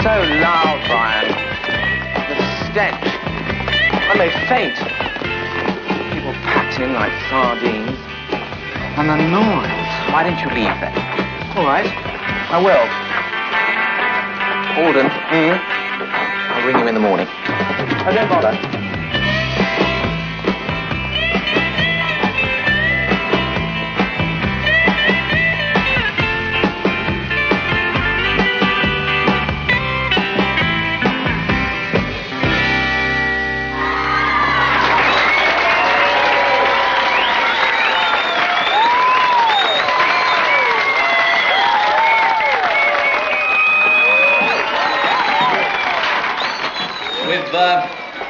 So loud, Brian. The stench. I may faint. People packed in like sardines. And the noise. Why don't you leave then? All right, I will. Alden. I'll ring you in the morning. Oh, don't bother.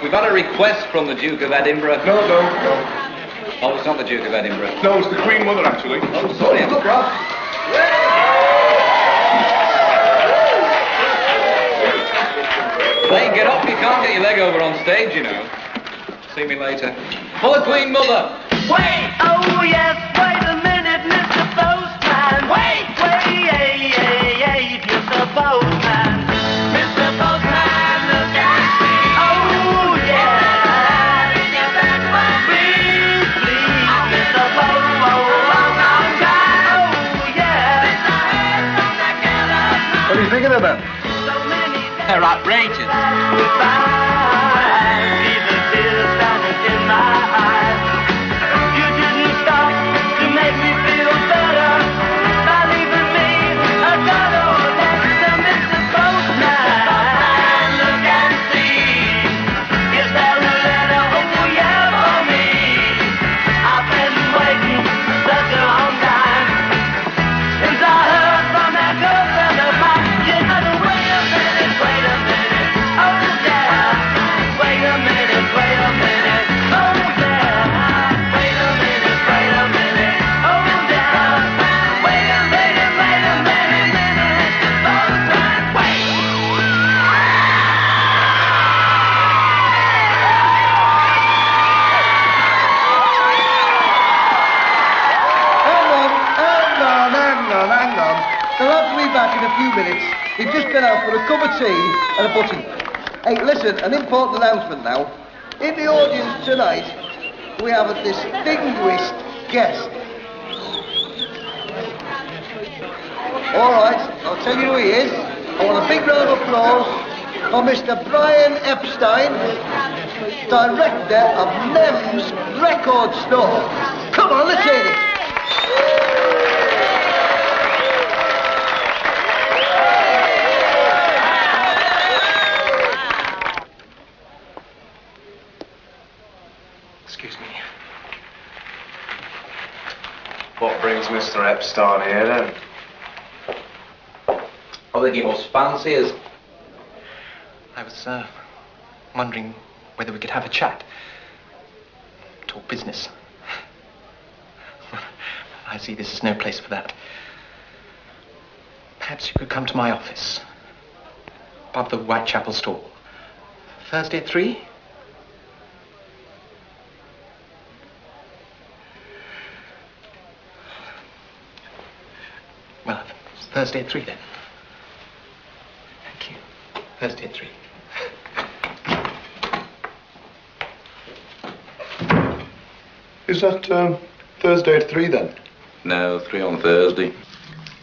We've had a request from the Duke of Edinburgh. No. Oh, it's not the Duke of Edinburgh. No, it's the Queen Mother, actually. Oh, sorry. Look, Ralph. Hey, get up. You can't get your leg over on stage, you know. See me later. For the Queen Mother. Wait! Oh, yes, wait a minute, Mr. Postman. Wait, Mr. Postman. Mr. Postman, look at me. Oh, yeah. Please, Mr. Postman. Oh, yeah. What are you thinking about? They're outrageous. Is there a letter? Oh, yeah, for me. I've been waiting hang on. They'll have to be back in a few minutes. They've just been out for a cup of tea and a butty. Hey, listen, an important announcement now. In the audience tonight, we have a distinguished guest. All right, I'll tell you who he is. I want a big round of applause for Mr. Brian Epstein, director of Nem's Record Store. Come on, let's hear it. Excuse me. What brings Mr. Epstein here, then? I think he must fancy us. I was wondering whether we could have a chat. Talk business. I see this is no place for that. Perhaps you could come to my office. Above the Whitechapel store. Thursday at 3? Well, Thursday at 3 then. Thank you. Thursday at 3. Is that Thursday at 3 then? No, 3 on Thursday.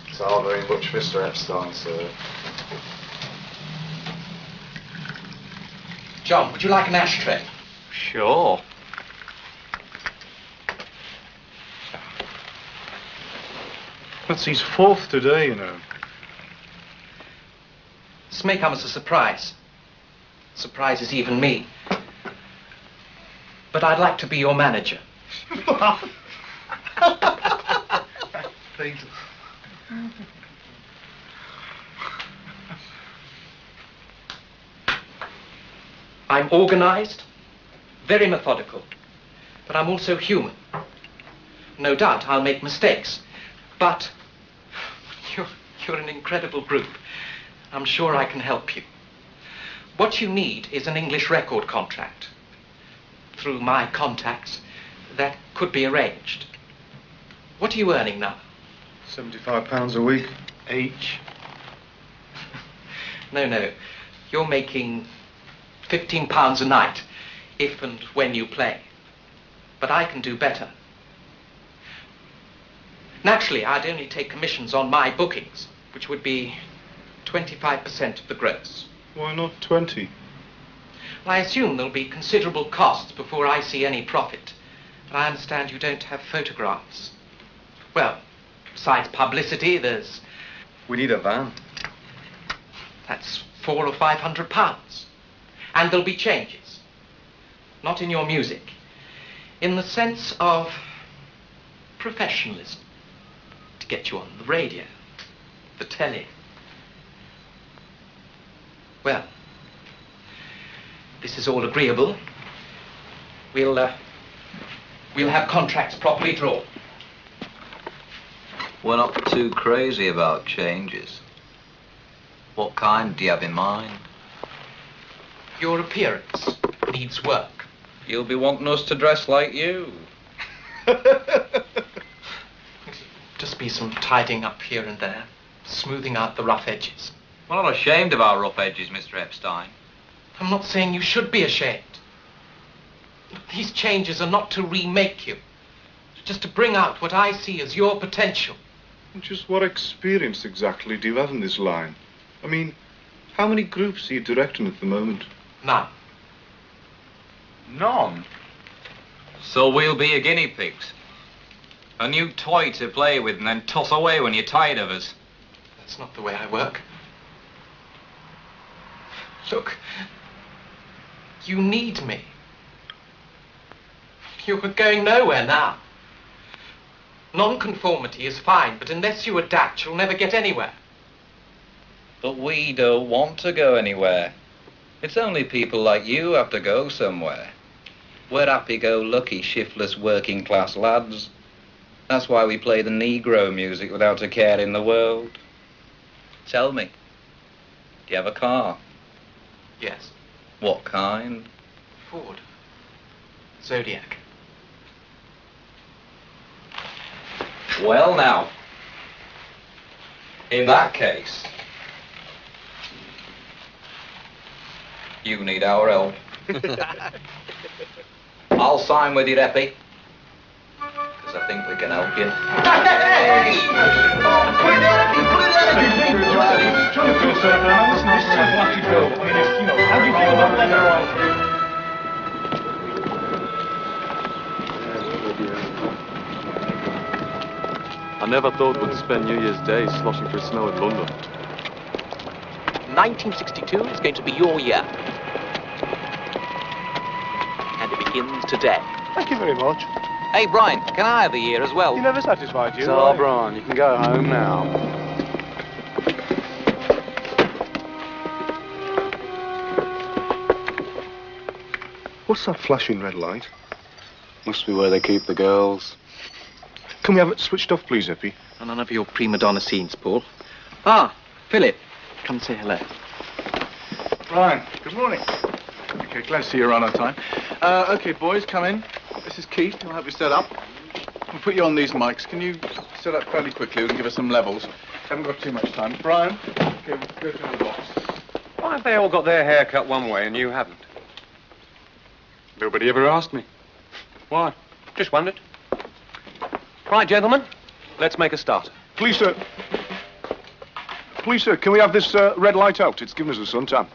It's all very much, Mr. Epstein, sir. John, would you like an ashtray? Sure. That's his 4th today, you know. This may come as a surprise. Surprises even me. But I'd like to be your manager. Beatles. I'm organized, very methodical, but I'm also human. No doubt I'll make mistakes, but you're an incredible group. I'm sure I can help you. What you need is an English record contract. Through my contacts, that could be arranged. What are you earning now? £75 a week. Each. No. You're making £15 a night, if and when you play. But I can do better. Naturally, I'd only take commissions on my bookings, which would be 25% of the gross. Why not 20? Well, I assume there'll be considerable costs before I see any profit. And I understand you don't have photographs. Well, besides publicity, there's... We need a van. That's £400 or £500. And there'll be changes. Not in your music. In the sense of professionalism. To get you on the radio, the telly. Well, this is all agreeable. We'll have contracts properly drawn. We're not too crazy about changes. What kind do you have in mind? Your appearance needs work. You'll be wanting us to dress like you. Just be some tidying up here and there, smoothing out the rough edges. We're not ashamed of our rough edges, Mr. Epstein. I'm not saying you should be ashamed. But these changes are not to remake you. Just to bring out what I see as your potential. Just what experience exactly do you have in this line? I mean, how many groups are you directing at the moment? None. None? So we'll be your guinea pigs. A new toy to play with and then toss away when you're tired of us. That's not the way I work. Look, you need me. You're going nowhere now. Nonconformity is fine, but unless you adapt, you'll never get anywhere. But we don't want to go anywhere. It's only people like you who have to go somewhere. We're happy-go-lucky, shiftless, working-class lads. That's why we play the Negro music without a care in the world. Tell me, do you have a car? Yes. What kind? Ford. Zodiac. Well, now, In that case, you need our help. I'll sign with you, Eppie, because I think we can help you. How do you feel about that? I never thought we'd spend New Year's Day sloshing through snow in London. 1962 is going to be your year. And it begins today. Thank you very much. Hey, Brian, can I have the year as well? You never satisfied you. So, Brian, you can go home now. What's that flashing red light? Must be where they keep the girls. Can we have it switched off, please, Eppie? And none of your prima donna scenes, Paul. Ah, Philip. Come and say hello. Brian, good morning. Okay, glad to see you're right on time. Okay, boys, come in. This is Keith. He'll help you set up. We'll put you on these mics. Can you set up fairly quickly and give us some levels? Haven't got too much time. Brian, okay, we'll go through the box. Why have they all got their hair cut one way and you haven't? Nobody ever asked me. Why? Just wondered. Right, gentlemen, let's make a start. Please, sir. Please, sir, can we have this red light out? It's given us a suntan.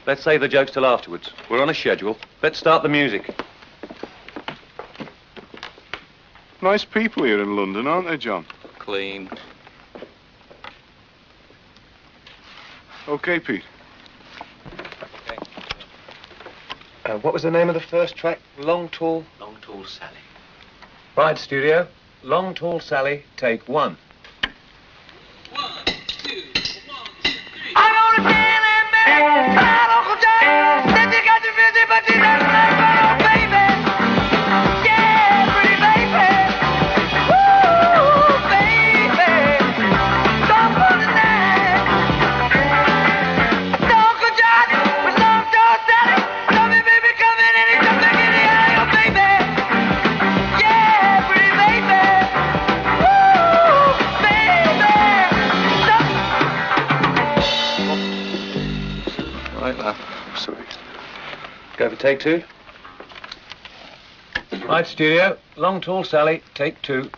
Let's save the jokes till afterwards. We're on a schedule. Let's start the music. Nice people here in London, aren't they, John? Clean. Okay, Pete. What was the name of the first track? Long Tall Sally. Right, studio. Long Tall Sally, take one. Go for take two. Right, studio. Long Tall Sally, take two.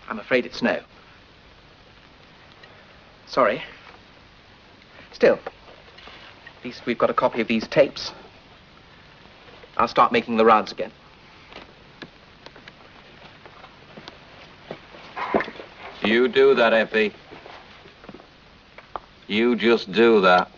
I'm afraid it's no. Sorry. Still, at least we've got a copy of these tapes. I'll start making the rounds again. You do that, Eppie. You just do that.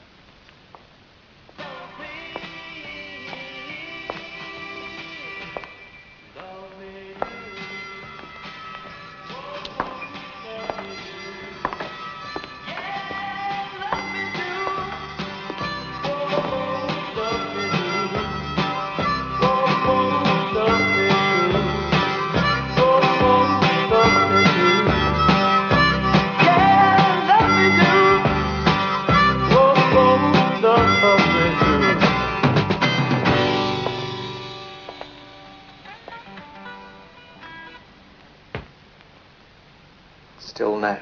Still no.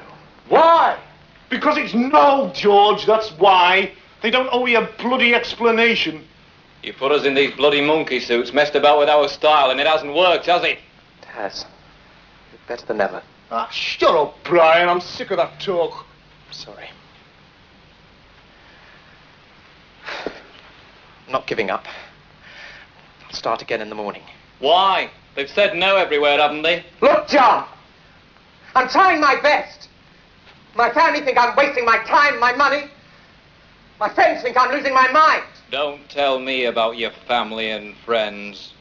Why? Because it's no, George, that's why. They don't owe you a bloody explanation. You put us in these bloody monkey suits, messed about with our style, and it hasn't worked, has it? It has. Better than ever. Ah, shut up, Brian. I'm sick of that talk. Sorry. I'm not giving up. I'll start again in the morning. Why? They've said no everywhere, haven't they? Look, John! I'm trying my best. My family think I'm wasting my time, my money. My friends think I'm losing my mind. Don't tell me about your family and friends.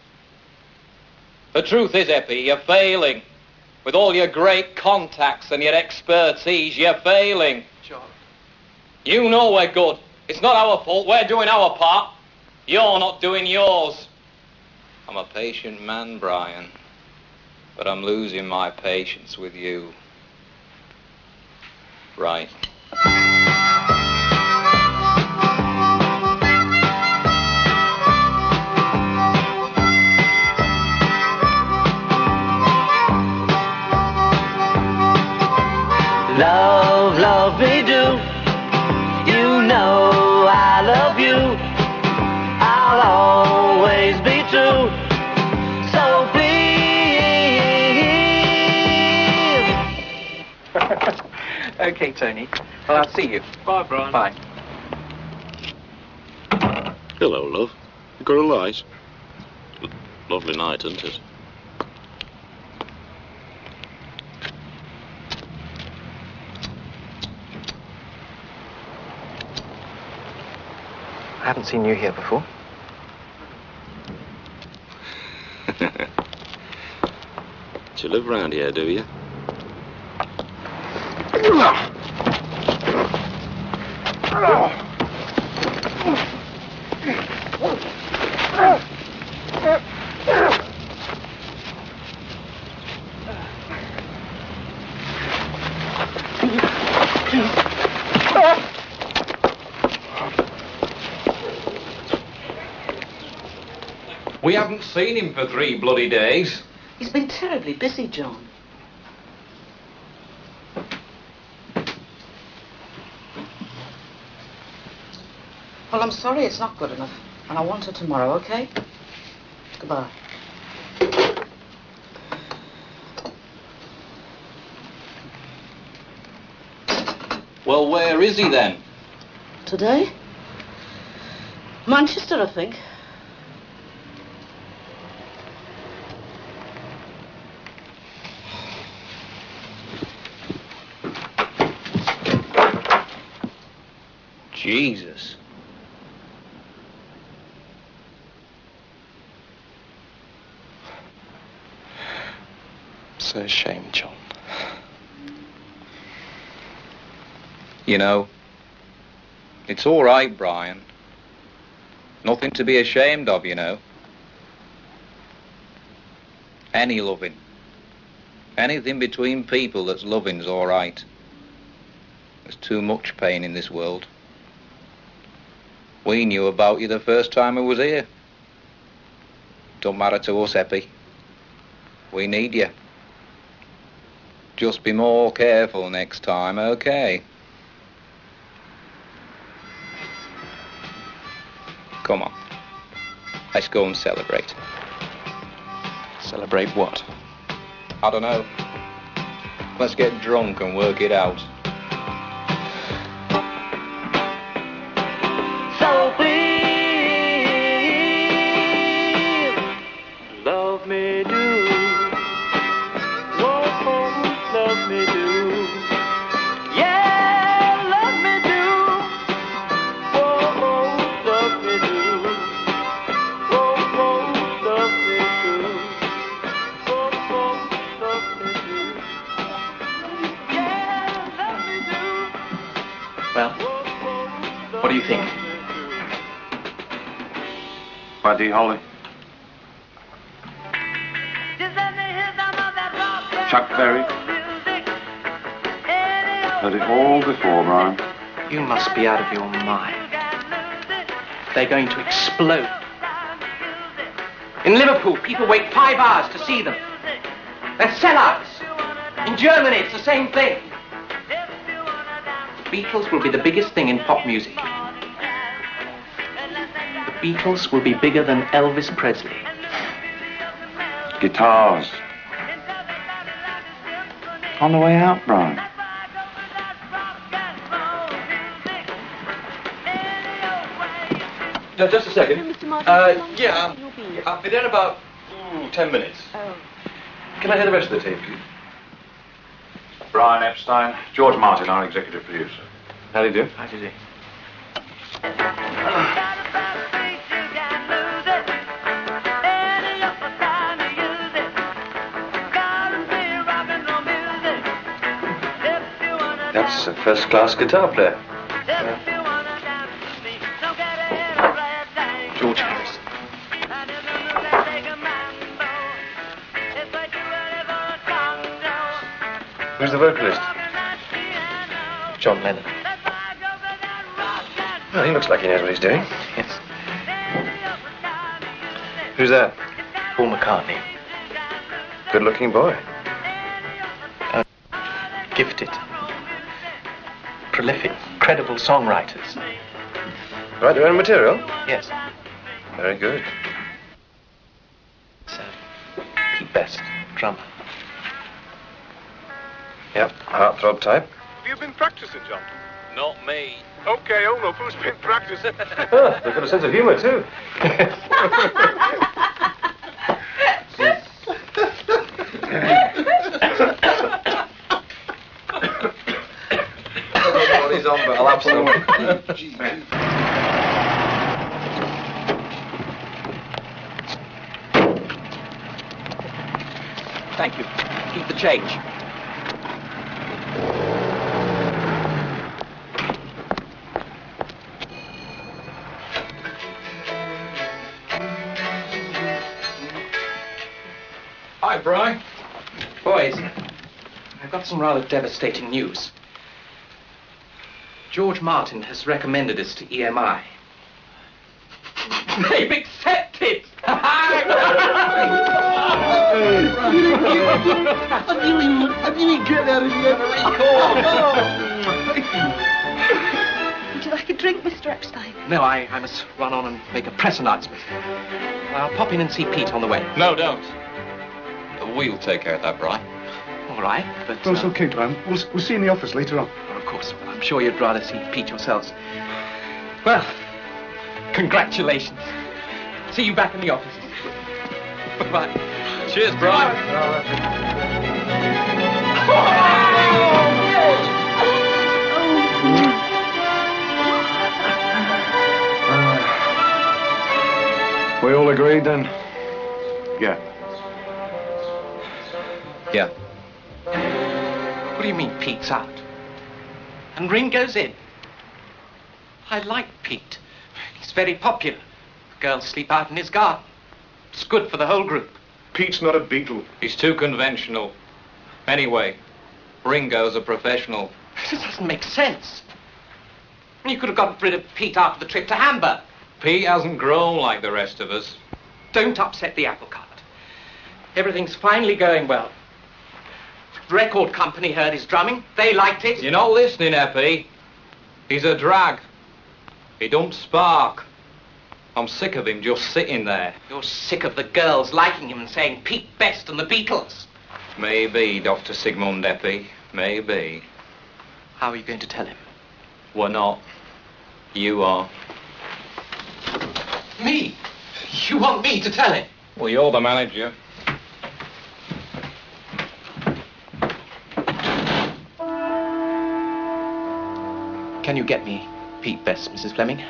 The truth is, Eppie, you're failing. With all your great contacts and your expertise, you're failing. John. You know we're good. It's not our fault. We're doing our part. You're not doing yours. I'm a patient man, Brian. But I'm losing my patience with you. Right. Love, love me do. You know I love you. I'll always be true. So please. Okay, Tony. Well, I'll see you. Bye, Brian. Bye. Hello, love. You got a light? Lovely night, isn't it? I haven't seen you here before. Do you live round here, do you? We haven't seen him for 3 bloody days. He's been terribly busy, John. Well, I'm sorry it's not good enough. And I want her tomorrow, okay? Goodbye. Well, where is he then? Today? Manchester, I think. Jesus. So ashamed, John. You know, it's all right, Brian. Nothing to be ashamed of, you know. Any loving. Anything between people that's loving's all right. There's too much pain in this world. We knew about you the first time we was here. Don't matter to us, Eppie. We need you. Just be more careful next time, okay? Come on. Let's go and celebrate. Celebrate what? I don't know. Let's get drunk and work it out. So please, love me do. Whoa, love me do. Yeah, love me do. Whoa, love me do. Whoa, love me do. Whoa, love me do. Yeah, love me do. Well, what do you think? Buddy Holly. Chuck Berry. Heard it all before, Brian. You must be out of your mind. They're going to explode. In Liverpool, people wait 5 hours to see them. They're sellouts. In Germany, it's the same thing. The Beatles will be the biggest thing in pop music. The Beatles will be bigger than Elvis Presley. Guitars. On the way out, Brian. No, just a second. Yeah, I'll be there in about 10 minutes. Oh. Can I hear the rest of the tape, please? Brian Epstein, George Martin, our executive producer. How do you do? How do you do? That's a first-class guitar player. George Harrison. Who's the vocalist? John Lennon. Oh, he looks like he knows what he's doing. Yes. Who's that? Paul McCartney. Good-looking boy. Gifted. Prolific. Credible songwriters. Write their own material? Yes. Very good. So, Pete Best, drummer. Yep, heartthrob type. Have you been practicing, John? Not me. Okay, hold up. Who's been practicing? Oh, they've got a sense of humour, too. I don't know what he's on, but I'll have some. Thank you. Keep the change. Hi, Bry. Boys, I've got some rather devastating news. George Martin has recommended us to EMI. They've accepted! I didn't get that in the end. Would you like a drink, Mr. Epstein? No, I must run on and make a press announcement. I'll pop in and see Pete on the way. No, don't. We'll take care of that, Bry. All right, but... Oh, it's okay, Brian. We'll see you in the office later on. Of course, I'm sure you'd rather see Pete yourselves. Well, congratulations. See you back in the office. Bye-bye. Cheers, Bry. We all agreed then? Yeah. Yeah. What do you mean Pete's out? And Ringo's in? I like Pete. He's very popular. Girls sleep out in his garden. It's good for the whole group. Pete's not a Beatle. He's too conventional. Anyway, Ringo's a professional. This doesn't make sense. You could have gotten rid of Pete after the trip to Hamburg. Pete hasn't grown like the rest of us. Don't upset the apple cart. Everything's finally going well. The record company heard his drumming. They liked it. You're not listening, Eppie. He's a drag. He don't spark. I'm sick of him just sitting there. You're sick of the girls liking him and saying Pete Best and the Beatles. Maybe, Dr. Sigmund Eppie. Maybe. How are you going to tell him? We're not. You are. Me? You want me to tell him? Well, you're the manager. Can you get me Pete Best, Mrs. Fleming?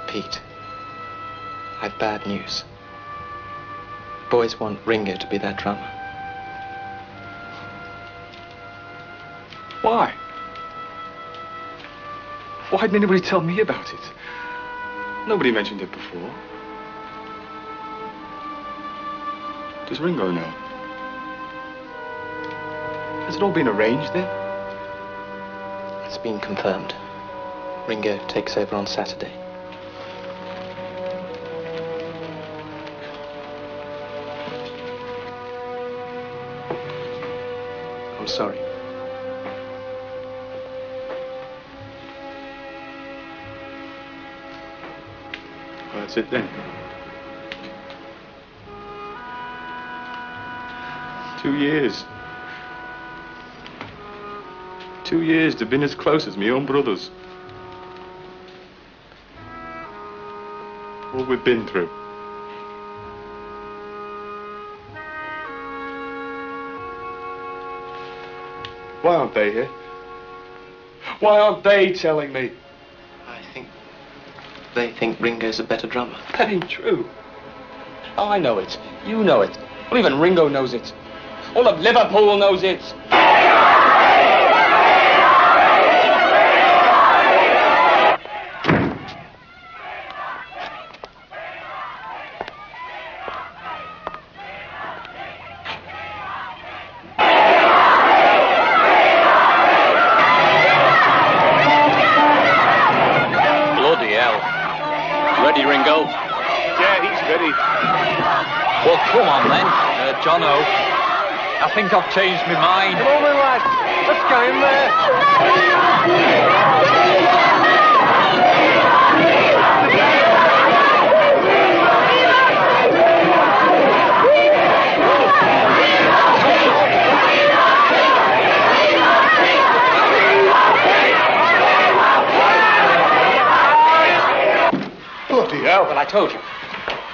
Pete, I've bad news. Boys want Ringo to be their drummer. Why? Why didn't anybody tell me about it? Nobody mentioned it before. Does Ringo know? Has it all been arranged then? It's been confirmed. Ringo takes over on Saturday. I'm sorry. Well, that's it then. 2 years. 2 years to been as close as me own brothers. All we've been through. Why aren't they here? Why aren't they telling me? I think they think Ringo's a better drummer. That ain't true. I know it. You know it. Well, even Ringo knows it. All of Liverpool knows it. Bloody hell. Ready, Ringo? Yeah, he's ready. Well, come on then, Jono. I think I've changed my mind. Come on, then, lad. Let's go in Bloody hell. Well, I told you.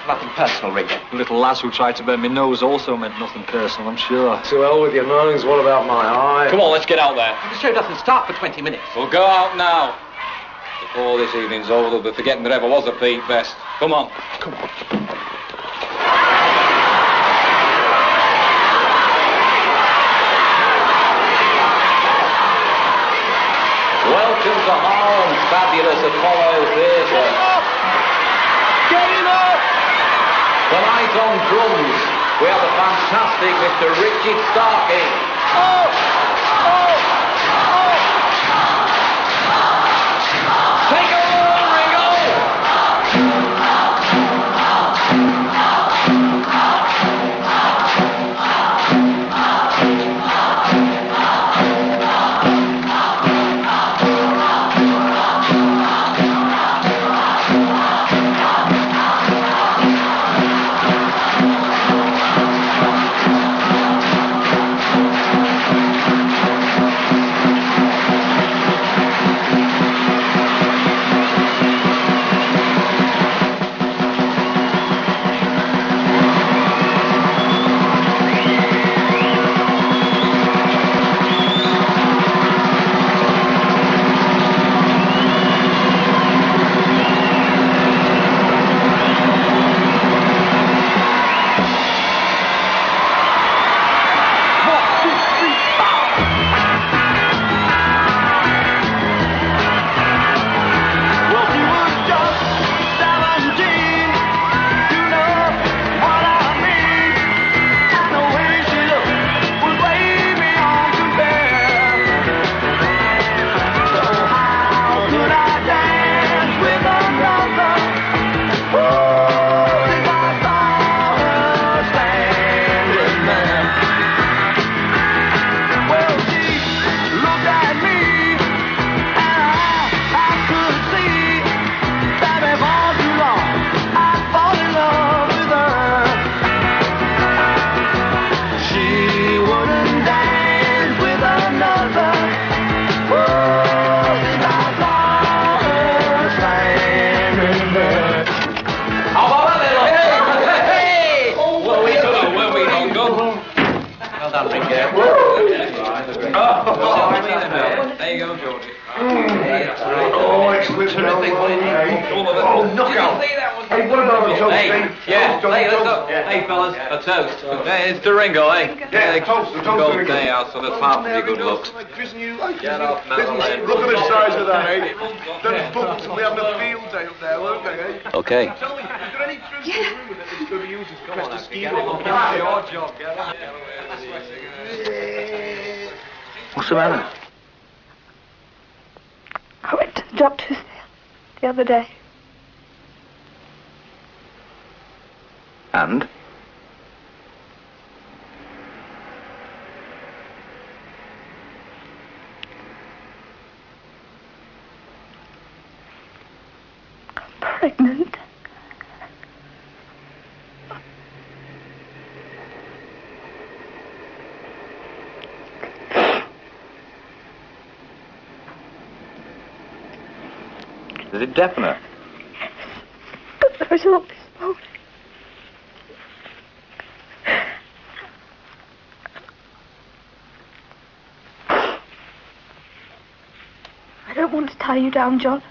Nothing personal, Ringo. The little lass who tried to burn my nose also meant nothing personal, I'm sure. To hell with your moans, what about my eye? Come on, let's get out there. The show doesn't start for 20 minutes. We'll go out now. Before this evening's over, they'll be forgetting there ever was a Pete Best. Come on. Come on. Welcome to Harlem's fabulous Apollo Theatre. Getting up! Tonight on drums, we have the fantastic Mr. Richard Starkey. Take a roll, Ringo! There you go, Georgie. Oh, excellent. Oh, knockout. Hey, what about a toast? Yeah, hey, let's go. Hey, fellas, a toast. Hey, it's to Ringo, eh? Yeah, toast to Gold Ringo. day out, so that's half of your good looks. Get off now, then. Look at the size of that, eh? Them bumps will be having a field day up there, won't they, eh? Okay. Tell me, is there any truth to the rumour that he's going to use his crest to ski Your job, get on. What's the matter? I went to the doctor's the other day. And? I'm pregnant. Is it definite? But the result this morning. I don't want to tie you down, John.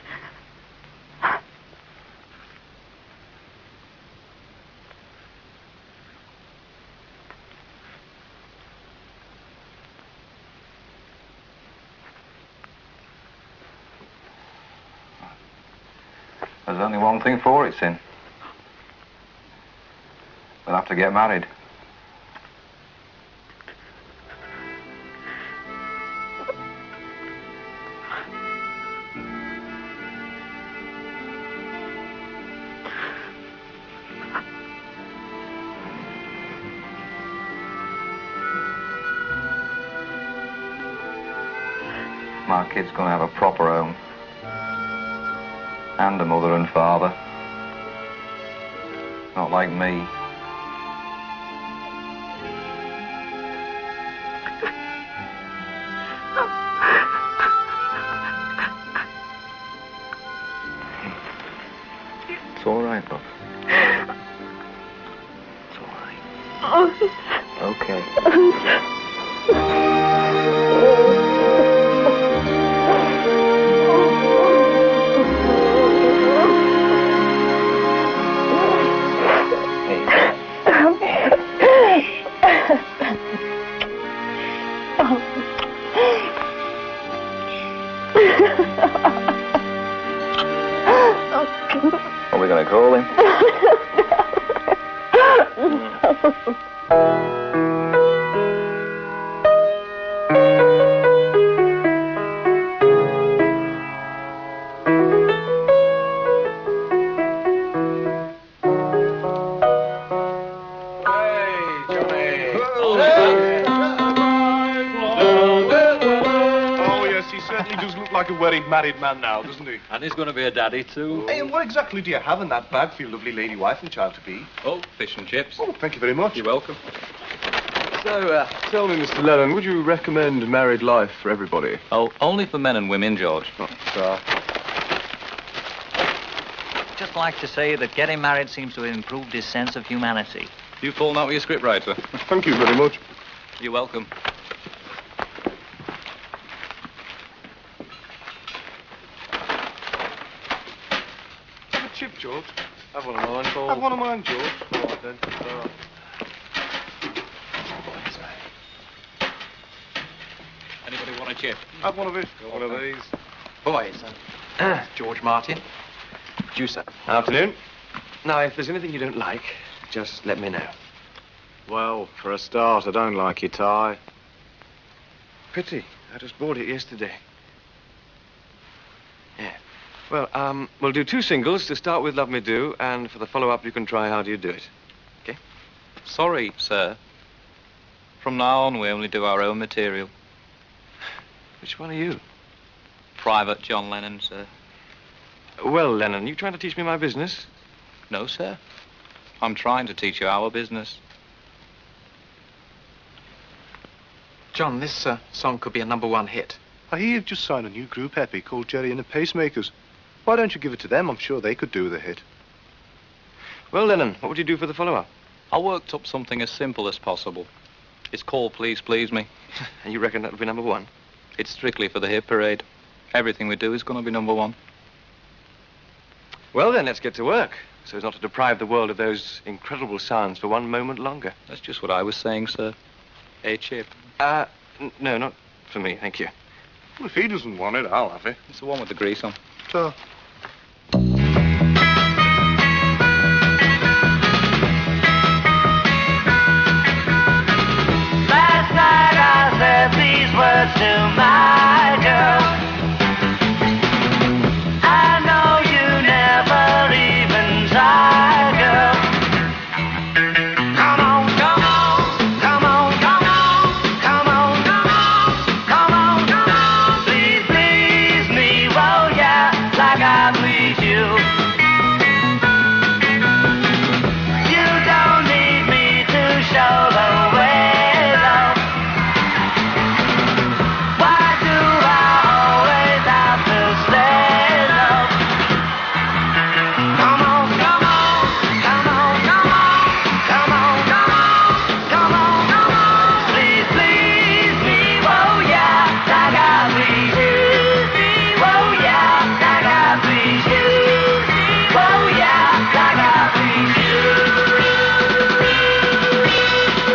There's only one thing for it, Sin. We'll have to get married. My kid's gonna have a proper home. And a mother and father. Not like me. It's all right, love. It's all right. Okay. What are we gonna call him? Oh, yes, he certainly does look like a very married man now, doesn't he? And he's going to be a daddy, too. Hey, and what exactly do you have in that bag for your lovely lady wife and child-to-be? Oh, fish and chips. Oh, thank you very much. You're welcome. So, tell me, Mr. Lennon, would you recommend married life for everybody? Oh, only for men and women, George. Just like to say that getting married seems to have improved his sense of humanity. You fallen out with your scriptwriter. Thank you very much. You're welcome. Have a chip, George. Have one of mine, Paul. Have one of mine, George. All right, then. All right. Anybody want a chip? Have one of it. One of these. Boys, George Martin, juicer. Afternoon. Now, if there's anything you don't like, just let me know. Well, for a start, I don't like your tie. Pity. I just bought it yesterday. Yeah. Well, we'll do 2 singles. To start with, Love Me Do, and for the follow-up, you can try How Do You Do It. Okay? Sorry, sir. From now on, we only do our own material. Which one are you? Private John Lennon, sir. Well, Lennon, you trying to teach me my business? No, sir. I'm trying to teach you our business. John, this song could be a #1 hit. I hear you've just signed a new group, Eppie, called Jerry and the Pacemakers. Why don't you give it to them? I'm sure they could do the hit. Well, Lennon, what would you do for the follow-up? I worked up something as simple as possible. It's called Please Please Me. And you reckon that would be #1? It's strictly for the hit parade. Everything we do is going to be #1. Well, then, let's get to work, so as not to deprive the world of those incredible sounds for one moment longer. That's just what I was saying, sir. A chip. No, not for me, thank you. Well, if he doesn't want it, I'll have it. It's the one with the grease on. So. Last night I said these words to my girl. I know you never even tried, girl. Come on, come on, come on, come on, come on, come on, come on, come on. Please, please me, oh yeah, like I please you. You don't need me to show the way.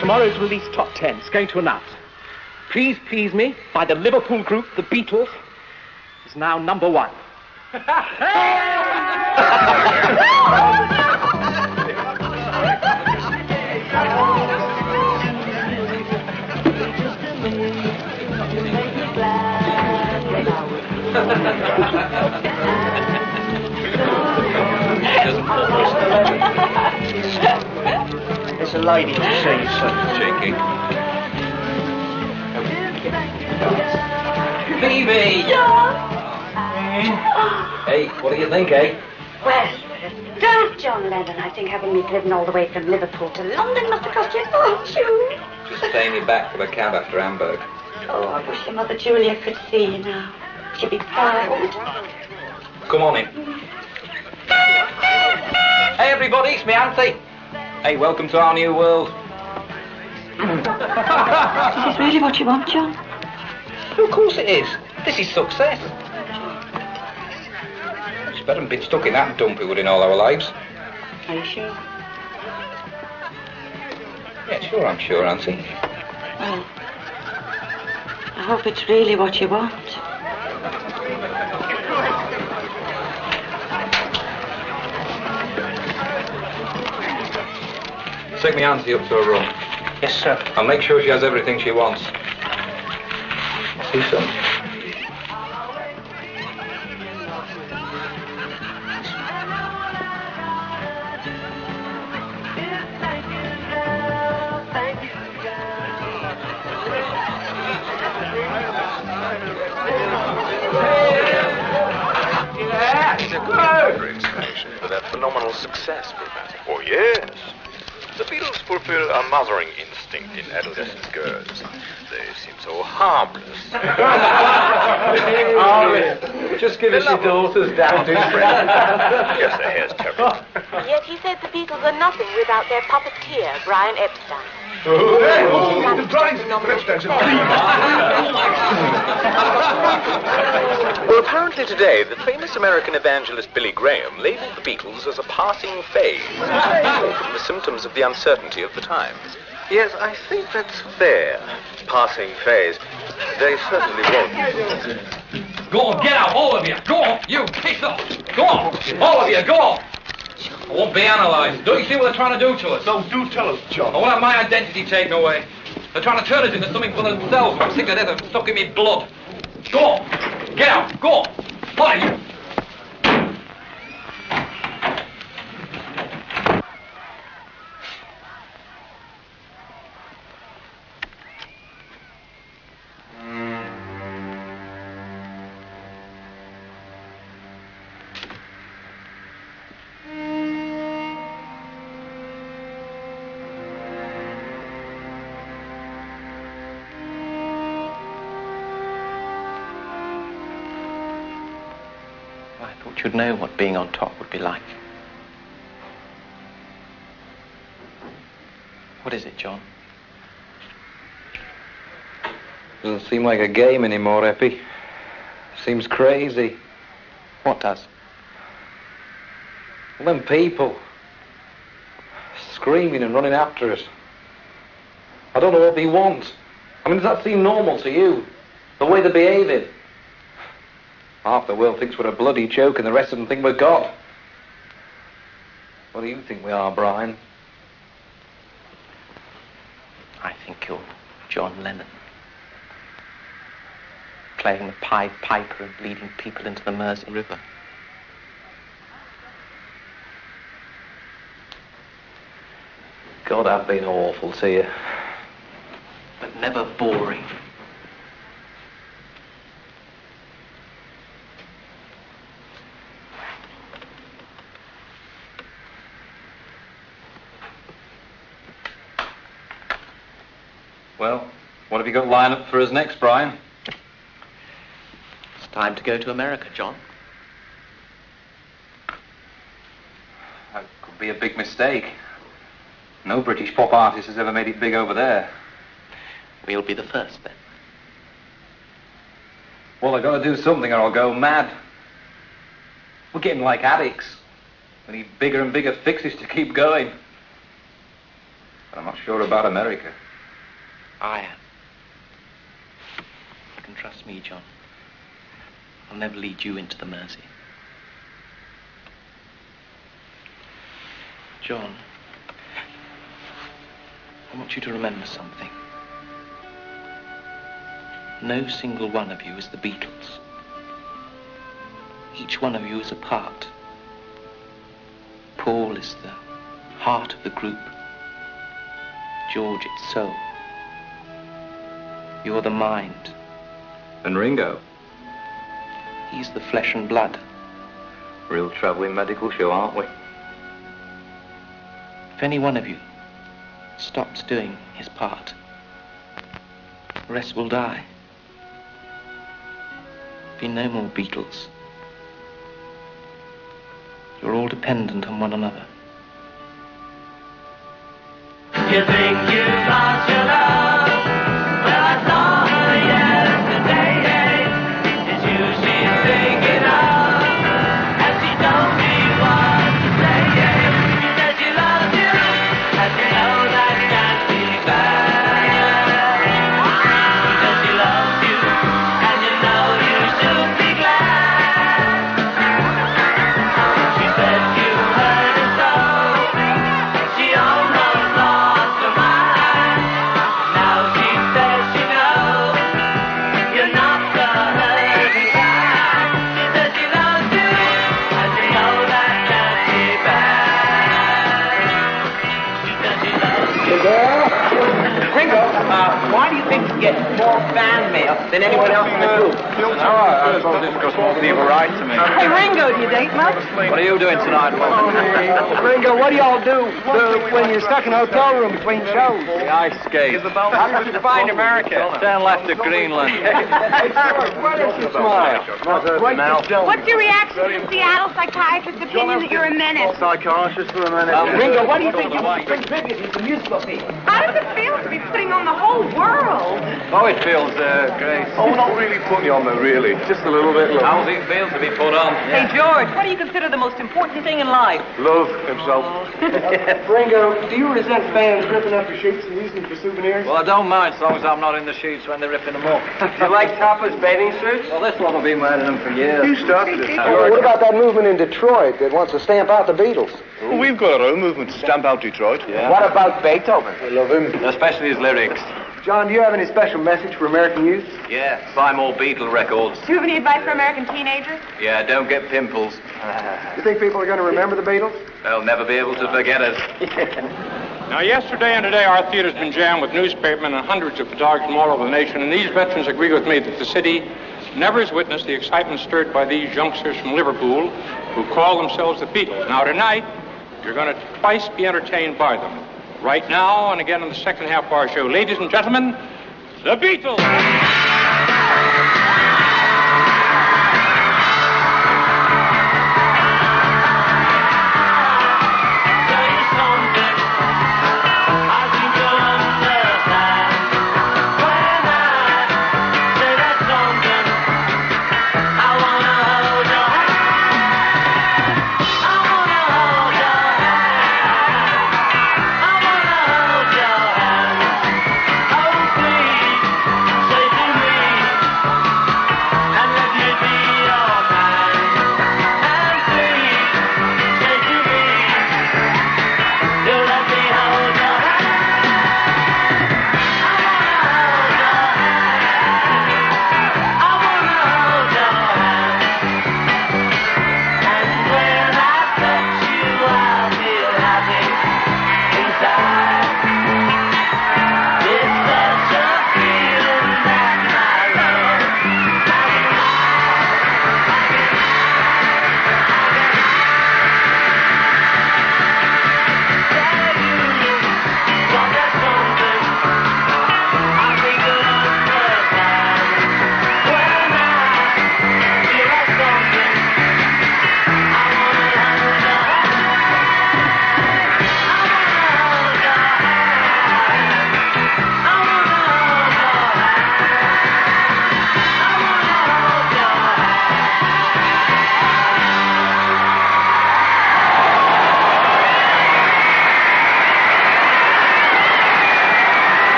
Tomorrow's release top 10 is going to announce Please Please Me by the Liverpool group The Beatles is now #1. Mr. Lennon. There's a lady to see you, sir. Cheeky. Phoebe! Hey, what do you think, eh? Well, don't, John Lennon. I think having me driven all the way from Liverpool to London must have cost you a fortune. Just pay me back for the cab after Hamburg. Oh, I wish your Mother Julia could see you now. She'd be proud. Come on in. Hey, everybody, it's me, Auntie. Hey, welcome to our new world. Is this really what you want, John? Of course it is. This is success. It's better than being stuck in that dumpy wood in all our lives. Are you sure? Yeah, sure, I'm sure, Auntie. Well, I hope it's really what you want. Take me Auntie up to her room. Yes, sir. I'll make sure she has everything she wants. See, son? It's a good explanation for that phenomenal success we've had. Oh, yes. The Beatles fulfill a mothering instinct in adolescent girls. They seem so harmless. Just give us your daughters down to Yes, their hair's terrible. Yet he said the Beatles are nothing without their puppeteer, Brian Epstein. Well, apparently today, the famous American evangelist Billy Graham labeled the Beatles as a passing phase, the symptoms of the uncertainty of the times. Yes, I think that's fair. Passing phase. They certainly won't. Go on, get out, all of you. Go on, you, piss off. Go on, all of you, go on. I won't be analysed. Don't you see what they're trying to do to us? No, do tell us, John. I won't have my identity taken away. They're trying to turn us into something for themselves. I'm sick of death. I'm stuck in me blood. Go on. Get out. Go on. All of you. You'd know what being on top would be like. What is it, John? Doesn't seem like a game anymore, Eppie. Seems crazy. What does? Well, them people screaming and running after us. I don't know what they want. I mean, does that seem normal to you? The way they're behaving? Half the world thinks we're a bloody joke and the rest of them think we're God. What do you think we are, Brian? I think you're John Lennon. Playing the Pied Piper and leading people into the Mersey River. God, I've been awful to you. But never boring. Well, what have you got lined up for us next, Brian? It's time to go to America, John. That could be a big mistake. No British pop artist has ever made it big over there. We'll be the first, then. Well, I've got to do something or I'll go mad. We're getting like addicts. We need bigger and bigger fixes to keep going. But I'm not sure about America. I am. You can trust me, John. I'll never lead you into the Mersey. John, I want you to remember something. No single one of you is the Beatles. Each one of you is a part. Paul is the heart of the group. George, its soul. You're the mind. And Ringo? He's the flesh and blood. Real travelling medical show, aren't we? If any one of you stops doing his part, the rest will die. Be no more Beatles. You're all dependent on one another. You think you've lost your love? Well, I saw her yesterday. It's you she's thinking of, and she told me what to say. She said she loves you, and you know that can't be bad. She said she loves you, and you know you should be glad. She said you heard her so. She almost lost her mind. Now she says she knows you're not the hurting kind. She says she loves you, and you know that can't be bad. She says she loves you. Ringo, why do you think you get more fan mail than anyone else in the group? I suppose it's because more people write to me. Hey, Ringo, do you date much? What are you doing tonight, Lou? Ringo, what do y'all do when you're stuck in a hotel room between shows? The ice skate. How did you find America? Turn left to Greenland. Why don't you smile? What's your reaction to Seattle psychiatrist's opinion that you're a menace? Psychiatrist for a minute. Ringo, what do you think you bring tribute to musical people? How does it feel to be putting on the whole world? Oh, it feels great. Oh, we're not really putting you on there, really. Just a little bit, How does it feel to be put on? Hey, George, what do you consider the most important thing in life? Love himself. Ringo, do you resent fans ripping up your sheets and using them for souvenirs? Well, I don't mind as long as I'm not in the sheets when they're ripping them up. Do you like topless bathing suits? Well, this one will be wearing them for years. You started it. What about that movement in Detroit that wants to stamp out the Beatles? Well, we've got our own movement to stamp out Detroit. Yeah. What about Beethoven? I love him. Especially his lyrics. John, do you have any special message for American youth? Yeah, buy more Beatle records. Do you have any advice for American teenagers? Yeah, don't get pimples. You think people are going to remember the Beatles? They'll never be able to forget us. Now, yesterday and today, our theater's been jammed with newspapermen and hundreds of photographers from all over the nation, and these veterans agree with me that the city never has witnessed the excitement stirred by these youngsters from Liverpool who call themselves the Beatles. Now, tonight, you're going to twice be entertained by them. Right now, and again in the second half of our show. Ladies and gentlemen, the Beatles!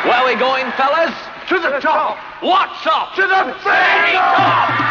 Where are we going, fellas? To the top! What's up? To the very top!